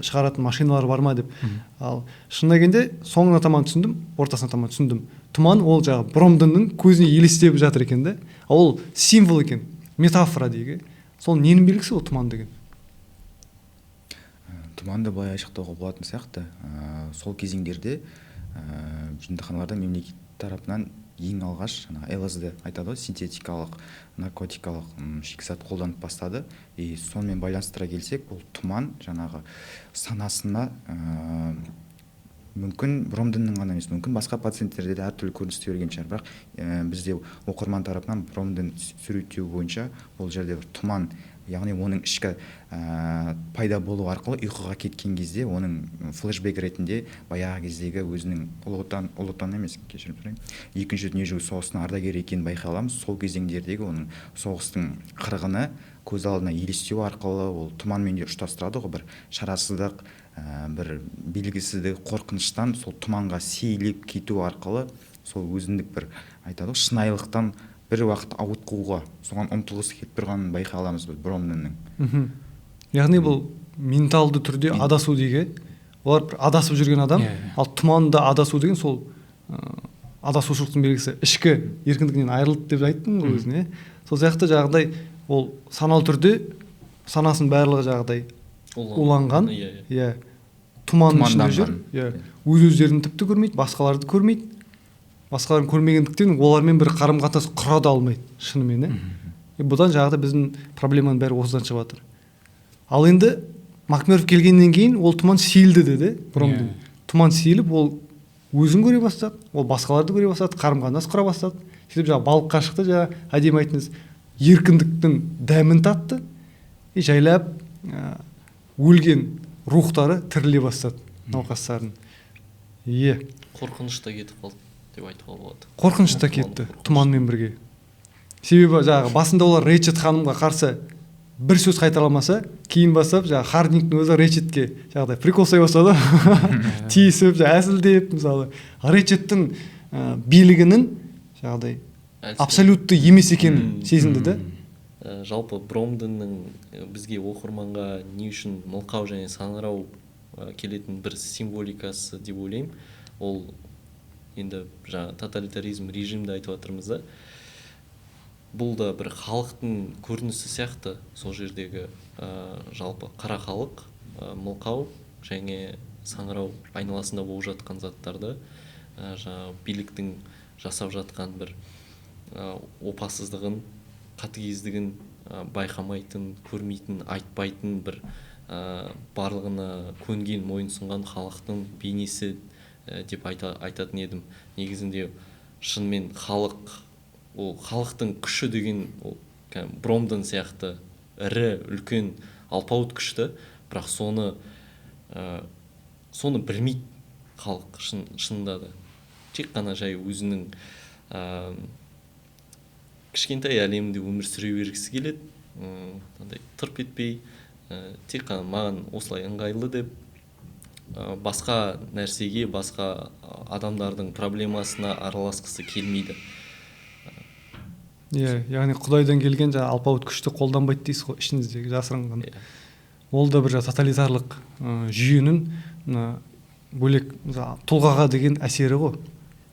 шығаратын машиналар бар ма деп. Ал шынына келгенде соңына таман түсіндім, ортасына таман түсіндім. Тұман ол жаңағы Бромденнің көзіне елестеп жатыр екен да. Ол символ екен, метафора дейік. Сол ненің белгісі ол тұман деген? Тұманды былай айшықтауға болатын сияқты. Сол кезеңдерде жындыханаларда мемлекет тарапынан ең алғаш ЛСД айтады ғой, синтетикалық наркотикалық шикізат қолданып бастады. И сонымен байланыстыра келсек, бұл тұман жаңағы санасына мүмкін Бромденнің ғана емес, мүмкін басқа пациенттерде де әртүрлі көріністі берген шығар, бірақ бізде оқырман тарапынан Бромден суреттеу бойынша бұл жерде бір тұман, яғни оның ішкі пайда болу арқылы ұйқыға кеткен кезде оның флешбек ретінде баяғы кездегі өзінің ұлы отан емес, кешірім сұраймын, екінші дүниежүзілік соғыстың ардагері екенін байқай аламыз. Сол кезеңдердегі оның соғыстың қырғыны көз алдына елестеу арқылы ол тұманмен де ұштастырады ғой, бір шарасыздық, бір белгісіздік, қорқыныштан сол тұманға сейіліп кету арқылы сол өзіндік бір айтады ғой, шынайылықтан бір уақыт ауытқуға, соған ұмтылысы келіп тұрғанын байқай аламыз біз Бромденнің. Яғни бұл менталды түрде адасу деген, олар адасып жүрген адам, ал тұманда адасу деген сол адасушылықтың белгісі, ішкі еркіндігінен айырылды деп айттың ғой өзіне. Сол сияқты жағдай ол саналы түрде санасын барлығы жағдай уланған, тұманның ішінде жүр, өз-өздерін тіпті көрмейді, басқаларды көрмейді. Басқаларын көрмегендіктен олармен бір қарым-қатынас құра да алмайды, шынымен. Бұдан жағда біздің проблеманың бәрі осыдан шығып жатыр. Ал енді Макмерф келгеннен кейін ол тұман сейілді деді, Бромден. Тұман сейіліп, ол өзін көре бастады, ол басқаларды көре бастады, қарым-қатынас құра бастады. Сөйтіп жаңағы балыққа шықты, жаңағы әдемі айтыңыз, еркіндіктің дәмін татты, жайлап өлген рухтары тіріле бастады науқастардың. Қорқынышта кетіп қалды деп айтуға болады. Қорқынышта кетті тұманмен бірге. Себебі жаңағы басында олар Ричард ханымға қарсы бір сөз қайталамаса, кейін бастап жаңағы Хардингтің өзі Ричардке жаңағыдай прикол жасай бастады, тиісіп, әзілдеп, мысалы, Ричардтың билігінің жаңағыдай абсолютті емес екенін сезінді да. Жалпы Бромденнің бізге оқырманға не үшін мылқау және саңырау келетін бір символикасы деп ойлаймын. Ол енді жаңа тоталитаризм режимді айтып жатырмыз да, бұл да бір халықтың көрінісі сияқты. Сол жердегі жалпы қара халық, мылқау және саңырау айналасында болып жатқан заттарды жаңа биліктің жасап жатқан бір опасыздығын, қатыгездігін байқамайтын, көрмейтін, айтпайтын бір барлығына көнген, мойынсұнған халықтың бейнесі деп айтатын едім. Негізінде шынымен халық, ол халықтың күші деген ол Бромдон сияқты ірі, үлкен, алпауыт күшті, бірақ соны білмейді халық шынында да. Тек қана жай өзінің кішкентай әлемінде өмір сүре бергісі келеді, тырп етпей, тек қана маған осылай ыңғайлы деп, басқа нәрсеге, басқа адамдардың проблемасына араласқысы келмейді. Яғни Құдайдан келген жаңа алпауыт күшті қолданбайды дейсіз ғой, ішіңіздегі жасырынған. Ол да бір тоталитарлық жүйенің бөлек тұлғаға деген әсері ғой.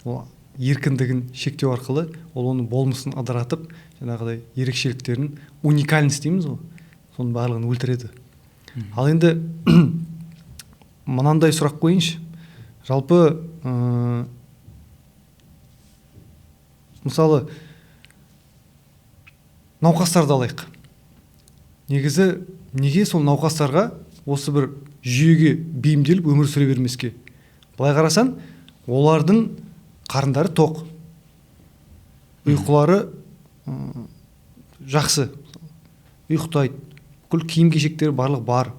Ол еркіндігін шектеу арқылы ол оның болмысын ыдыратып, жаңағыдай ерекшеліктерін, уникальность дейміз ғой, соның барлығын өлтіреді. Ал енді мынандай сұрақ қойыншы. Жалпы мысалы науқастарды алайық. Негізі неге сол науқастарға осы бір жүйеге бейімделіп өмір сүре бермеске? Былай қарасан, олардың қарындары тоқ, ұйқылары жақсы, ұйықтайды, бүкіл киім-кешектері барлық бар,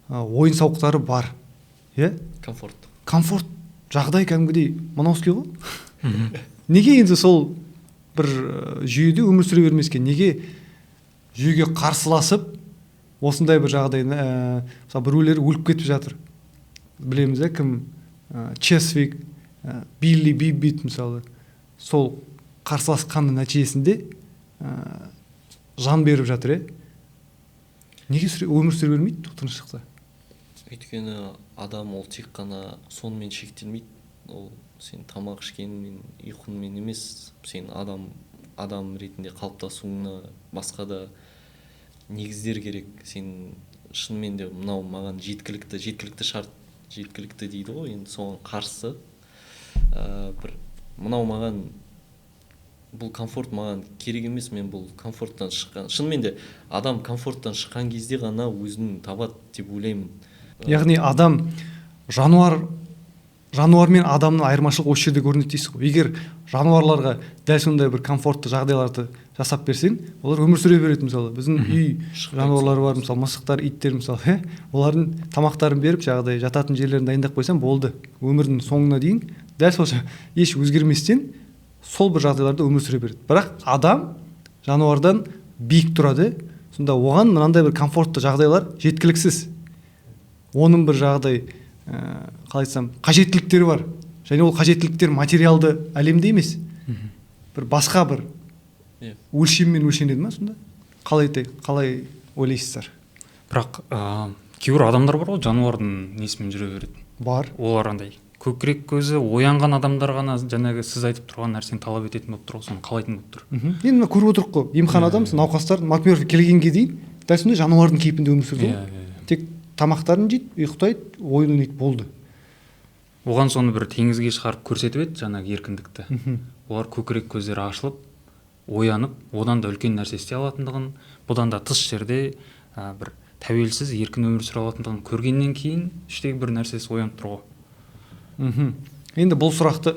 ойын сауықтары бар, комфорт жағдай кәдімгідей мынауский ғой. Неге енді сол бір жүйеде өмір сүре бермеске? Неге жүйеге қарсыласып осындай бір жағдайда, мысалы біреулер өліп кетіп жатыр, білеміз кім, Чесвик, Билли Биббит мысалы, сол қарсыласқанның нәтижесінде жан беріп жатыр. Неге өмір сүре бермейді тыныштықта? Өйткені адам ол тек қана сонымен шектелмейді. Ол сен тамақ ішкенмен, ұйқыңмен емес, сен адам ретінде қалыптасуыңа басқа да негіздер керек. Сен шынымен де мынау маған жеткілікті шарт, жеткілікті дейді ғой, енді соған қарсы бір мынау маған, бұл комфорт маған керек емес, мен бұл комфорттан шыққан. Шынымен де адам комфорттан шыққан кезде ғана өзін табады деп ойлаймын. Яғни адам жануар мен адамның айырмашылығы осы жерде көрінеді дейсіз ғой. Егер жануарларға дәл сондай бір комфортты жағдайларды жасап берсең, олар өмір сүре береді. Мысалы біздің үй жануарлары бар, мысалы мысықтар, иттер мысалы, олардың тамақтарын беріп, жағдай жататын жерлерін дайындап қойсаң болды. Өмірдің соңына дейін дәл сол еш өзгерместен сол бір жағдайларда өмір сүре береді. Бірақ адам жануардан биік тұрады, сонда оған мынандай бір комфортты жағдайлар жеткіліксіз. Оның бір жағдай, қалай айтсам, қажеттіліктері бар. Және ол қажеттіліктер материалды әлемде емес. Бір басқа бір өлшеммен өлшенеді ма сонда? Қалай ойлайсыздар? Бірақ кейбір адамдар бар ғой, жануардың несімен жүре береді. Бар. Олар андай көкірек көзі оянған адамдар ғана жаңағы сіз айтып тұрған нәрсені талап ететін болып тұр, соны қалайтын болып тұр. Енді мына көріп отырық қой, емханада науқастар Макмёрфи келгенге дейін дәл сондай жануардың кейпінде өмір сүрді. Тек тамақтарын жейді, ұйықтайды, ойын ойнайды, болды. Оған соны бір теңізге шығарып көрсетіп еді, жаңағы еркіндікті. Олар көкірек көздері ашылып, оянып, одан да үлкен нәрсе істей алатындығын, бұдан да тыс жерде бір тәуелсіз еркін өмір сүре алатындығын көргеннен кейін іштегі бір нәрсесі оянып тұр ғой. Енді бұл сұрақты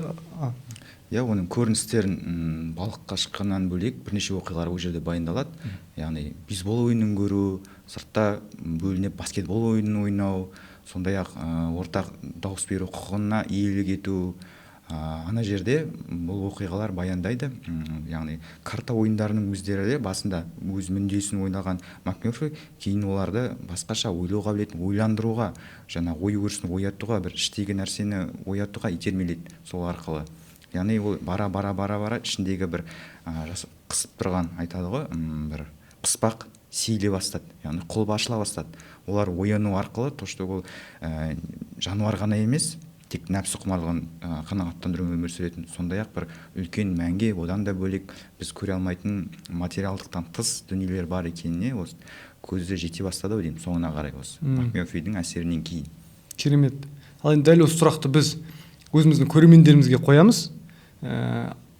оның көріністерін балыққа шыққаннан бөлек бірнеше оқиғалар ол жерде баяндалады. Яғни бейсбол ойынын көру, сыртта бөлініп баскетбол ойынын ойнау, сондай-ақ ортақ дауыс беру құқығына иелік ету. Ана жерде бұл оқиғалар баяндайды. Яғни карта ойындарының өздері де басында өз мүддесін ойнаған Макмёрфи кейін оларды басқаша ойлау қабілетін ойландыруға, жаңа ой өрісін оятуға, бір іштегі нәрсені оятуға итермелейді сол арқылы. Яғни ол бара ішіндегі бір қысып тұрған, айтады ғой, бір қыспақ сейіле бастады, яғни құлып ашыла бастады. Олар ояну арқылы, то что ол жануар ғана емес, тек нәпсі құмарлығын қанағаттандырумен өмір сүретін, сондай ақ бір үлкен мәнге, одан да бөлек біз көре алмайтын материалдықтан тыс дүниелер бар екеніне осы көзі жете бастады ау деймін, соңына қарай осы макмёрфидің әсерінен кейін. Керемет. Ал енді дәл осы сұрақты біз өзіміздің көрермендерімізге қоямыз.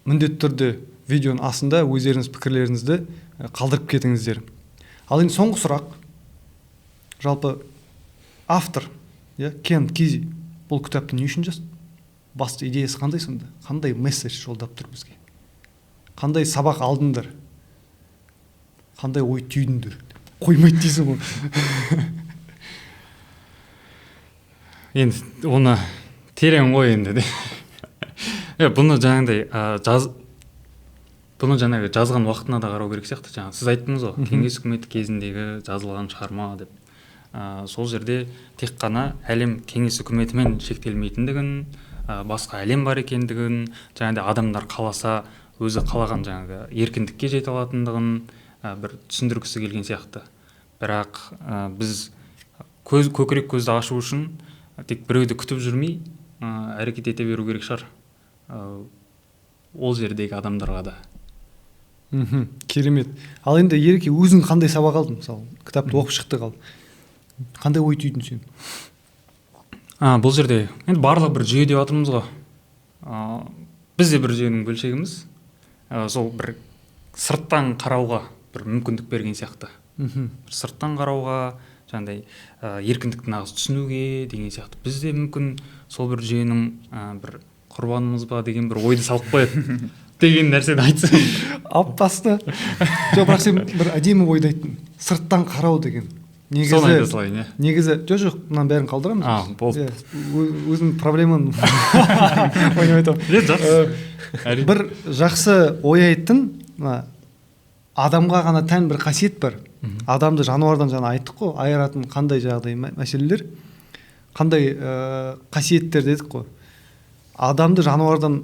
Міндетті түрде видеоның астында өздеріңіз пікірлеріңізді қалдырып кетіңіздер. Ал енді соңғы сұрақ. Жалпы автор, Кент Кизи бұл кітапты не үшін жазды? Басты идеясы қандай сонда? Қандай месседж жолдап тұр бізге? Қандай сабақ алдыңдар? Қандай ой түйдіңдер? Қоймайды дейсің ғой. Енді оны терең ой енді де. Бұны жаңағыдай бұны жаңағы жазған уақытына да қарау керек сияқты. Жаңа сіз айттыңыз ғой, кеңес үкіметі кезіндегі жазылған шығарма деп. Сол жерде тек қана әлем кеңес үкіметімен шектелмейтіндігін, басқа әлем бар екендігін, жаңағыдай адамдар қаласа өзі қалаған жаңағы еркіндікке жете алатындығын бір түсіндіргісі келген сияқты. Бірақ біз көкірек көзді ашу үшін тек біреуді күтіп жүрмей әрекет ете беру керек шығар. Ол жердегі адамдарға да. Керемет. Ал енді Ереке, өзің қандай сабақ алдың? Мысалы, кітапты оқып шықты қал. Қандай ой түйдің сен? Бұл жерде енді барлық бір жүйе деп жатырмыз ғой. Біз де бір жүйенің бөлшегіміз. Сол бір сырттан қарауға бір мүмкіндік берген сияқты. Сырттан қарауға, жаңағыдай еркіндікті нағыз түсінуге деген сияқты. Біз де мүмкін сол бір жүйенің бір құрбанымыз ба деген бір ойды салып қояды деген нәрсені айтсам. Аппасты. Жоқ, бірақ сен бір әдемі ойды айттың. Сырттан қарау деген. Соны айта салайын, негізі, жоқ, мынан бәрін қалдырамыз. Болды. Өзінің проблеманы ойнап айтамын. Бір жақсы ой айттың. Адамға ғана тән бір қасиет бар. Адамды жануардан жаңа айттық қой, айыратын қандай жағдай мәселелер, қандай қасиеттер дедік қой. Адамды жануардан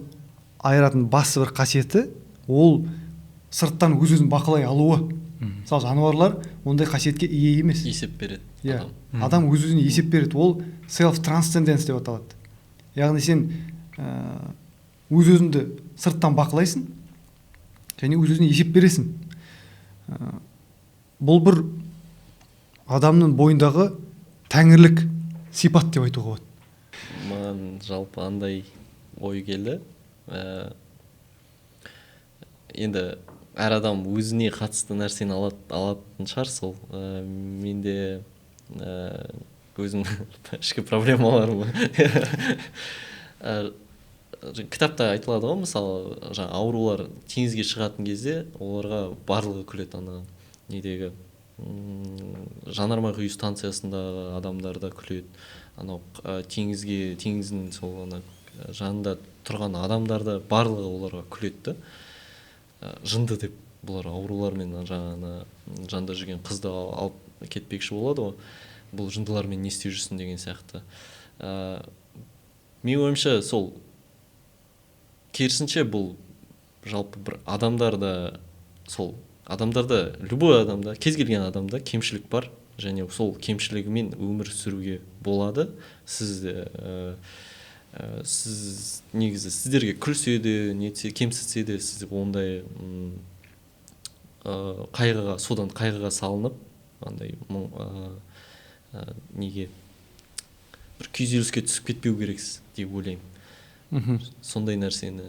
айыратын басты бір қасиеті ол сырттан өз-өзін бақылай алуы. Мысалы, жануарлар ондай қасиетке ие емес. Есеп береді. Адам өз-өзіне есеп береді. Ол self-transcendence деп аталады. Яғни сен өз-өзіңді сырттан бақылайсың және өз-өзіне есеп бересің. Бұл бір адамның бойындағы тәңірлік сипат деп айтуға болады. Маған жалпы андай ой келді. Енді әр адам өзіне қатысты нәрсені алатын шығар. Сол менде өзім ішкі проблемаларым кітапта айтылады ғой, мысалы жаңа аурулар теңізге шығатын кезде оларға барлығы күледі. Ана недегі жанармай құю станциясындағы адамдар да күледі. Анау теңіздің сол ана жанында тұрған адамдар да барлығы оларға күледі. Жынды деп бұлар аурулармен жаңа жанда жүрген қызды алып кетпекші болады ғой. Бұл жындылармен не істеп жүрсің деген сияқты. Менің ойымша сол керісінше бұл жалпы бір адамдарда любой адамда, кез келген адамда кемшілік бар, және сол кемшілігімен өмір сүруге болады. Сіз негізі сіздерге күлсе де, кемсітсе де, сіз ондай содан қайғыға салынып, андай неге бір күйзеліске түсіп кетпеу керексіз деп ойлаймын. Сондай нәрсені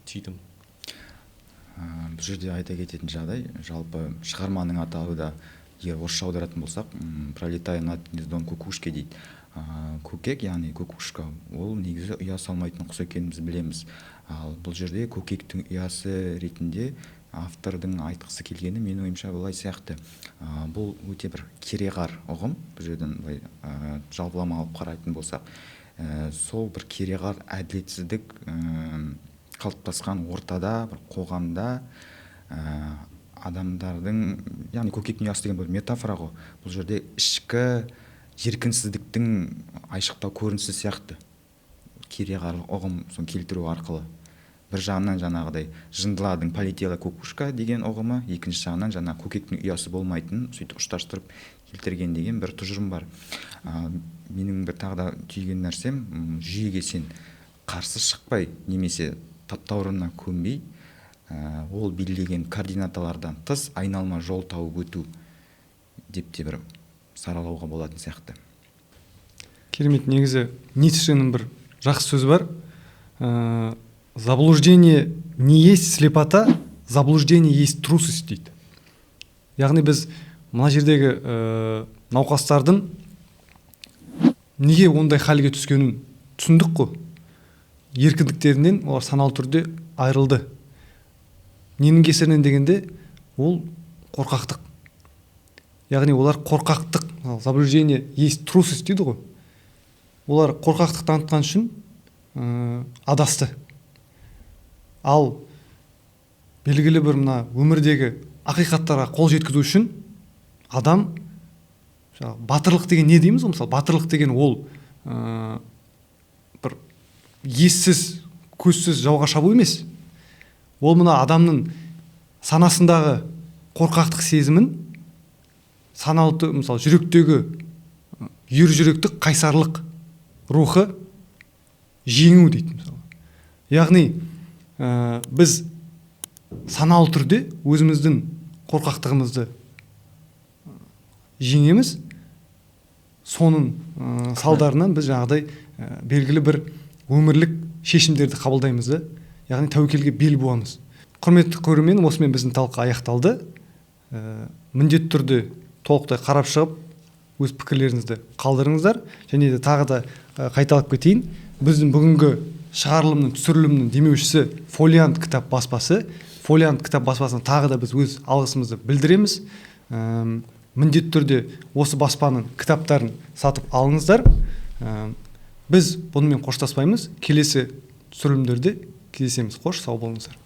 түйдім. Бұл жерде айта кететін жағдай, жалпы шығарманың атауы да, егер орысша аударатын болсақ, пролетая над гнездом кукушки дейді. Көкек, яғни кукушка, ол негізі ұя салмайтын құс екенімізді білеміз. Ал бұл жерде көкектің ұясы ретінде автордың айтқысы келгені менің ойымша былай сияқты. Бұл өте бір кереғар ұғым. Бұл жерден жалпылама алып қарайтын болсақ, сол бір кереғар әділетсіздік қалыптасқан ортада, бір қоғамда адамдардың, яғни көкектің ұясы деген бұл метафора ғой. Бұл жерде ішкі еркінсіздіктің айшықтау көрінісі сияқты кереғар ұғым келтіру арқылы. бір жағынан жаңағыдай жындылардың полетела кукушка деген ұғымы, екінші жағынан жаңа көкектің ұясы болмайтынын сөйтіп ұштастырып келтірген деген бір тұжырым бар. Менің бір тағы да түйген нәрсем, жүйеге сен қарсы шықпай немесе таптаурынына көнбей, ол белгілеген координаталардан тыс айналма жол тауып өту деп те бір саралауға болатын сияқты. Керемет. Негізі Ницшенің бір жақсы сөзі бар. Заблуждение не есть слепота, заблуждение есть трусость дейді. Яғни біз мына жердегі науқастардың неге ондай халге түскенін түсіндік қой. Еркіндіктерінен олар саналы түрде айырылды. Ненің кесірінен дегенде ол қорқақтық. Яғни олар қорқақтық, заблуждение есть трусость дейді ғой. Олар қорқақтық танытқан үшін адасты. Ал белгілі бір мына өмірдегі ақиқаттарға қол жеткізу үшін адам батырлық деген не дейміз ғой? Мысалы, батырлық деген ол бір ессіз, көзсіз жауға шабу емес. Ол мына адамның санасындағы қорқақтық сезімін саналы, мысалы, жүректегі ер жүректік қайсарлық рухы жеңу дейді. Мысалы, яғни біз саналы түрде өзіміздің қорқақтығымызды жеңеміз. Соның салдарынан біз жаңағыдай белгілі бір өмірлік шешімдерді қабылдаймыз да, яғни тәуекелге бел буамыз. Құрметті көрермен, осымен біздің талқы аяқталды. Міндетті түрде толықтай қарап шығып, өз пікірлеріңізді қалдырыңыздар. Және де тағы да қайталап кетейін, біздің бүгінгі шығарылымның, түсірілімнің демеушісі Фолиант кітап баспасы. Фолиант кітап баспасына тағы да біз өз алғысымызды білдіреміз. Міндетті түрде осы баспаның кітаптарын сатып алыңыздар. Біз бұнымен қоштаспаймыз. Келесі түсірілімдерде кездесеміз. Қош, сау болыңыздар.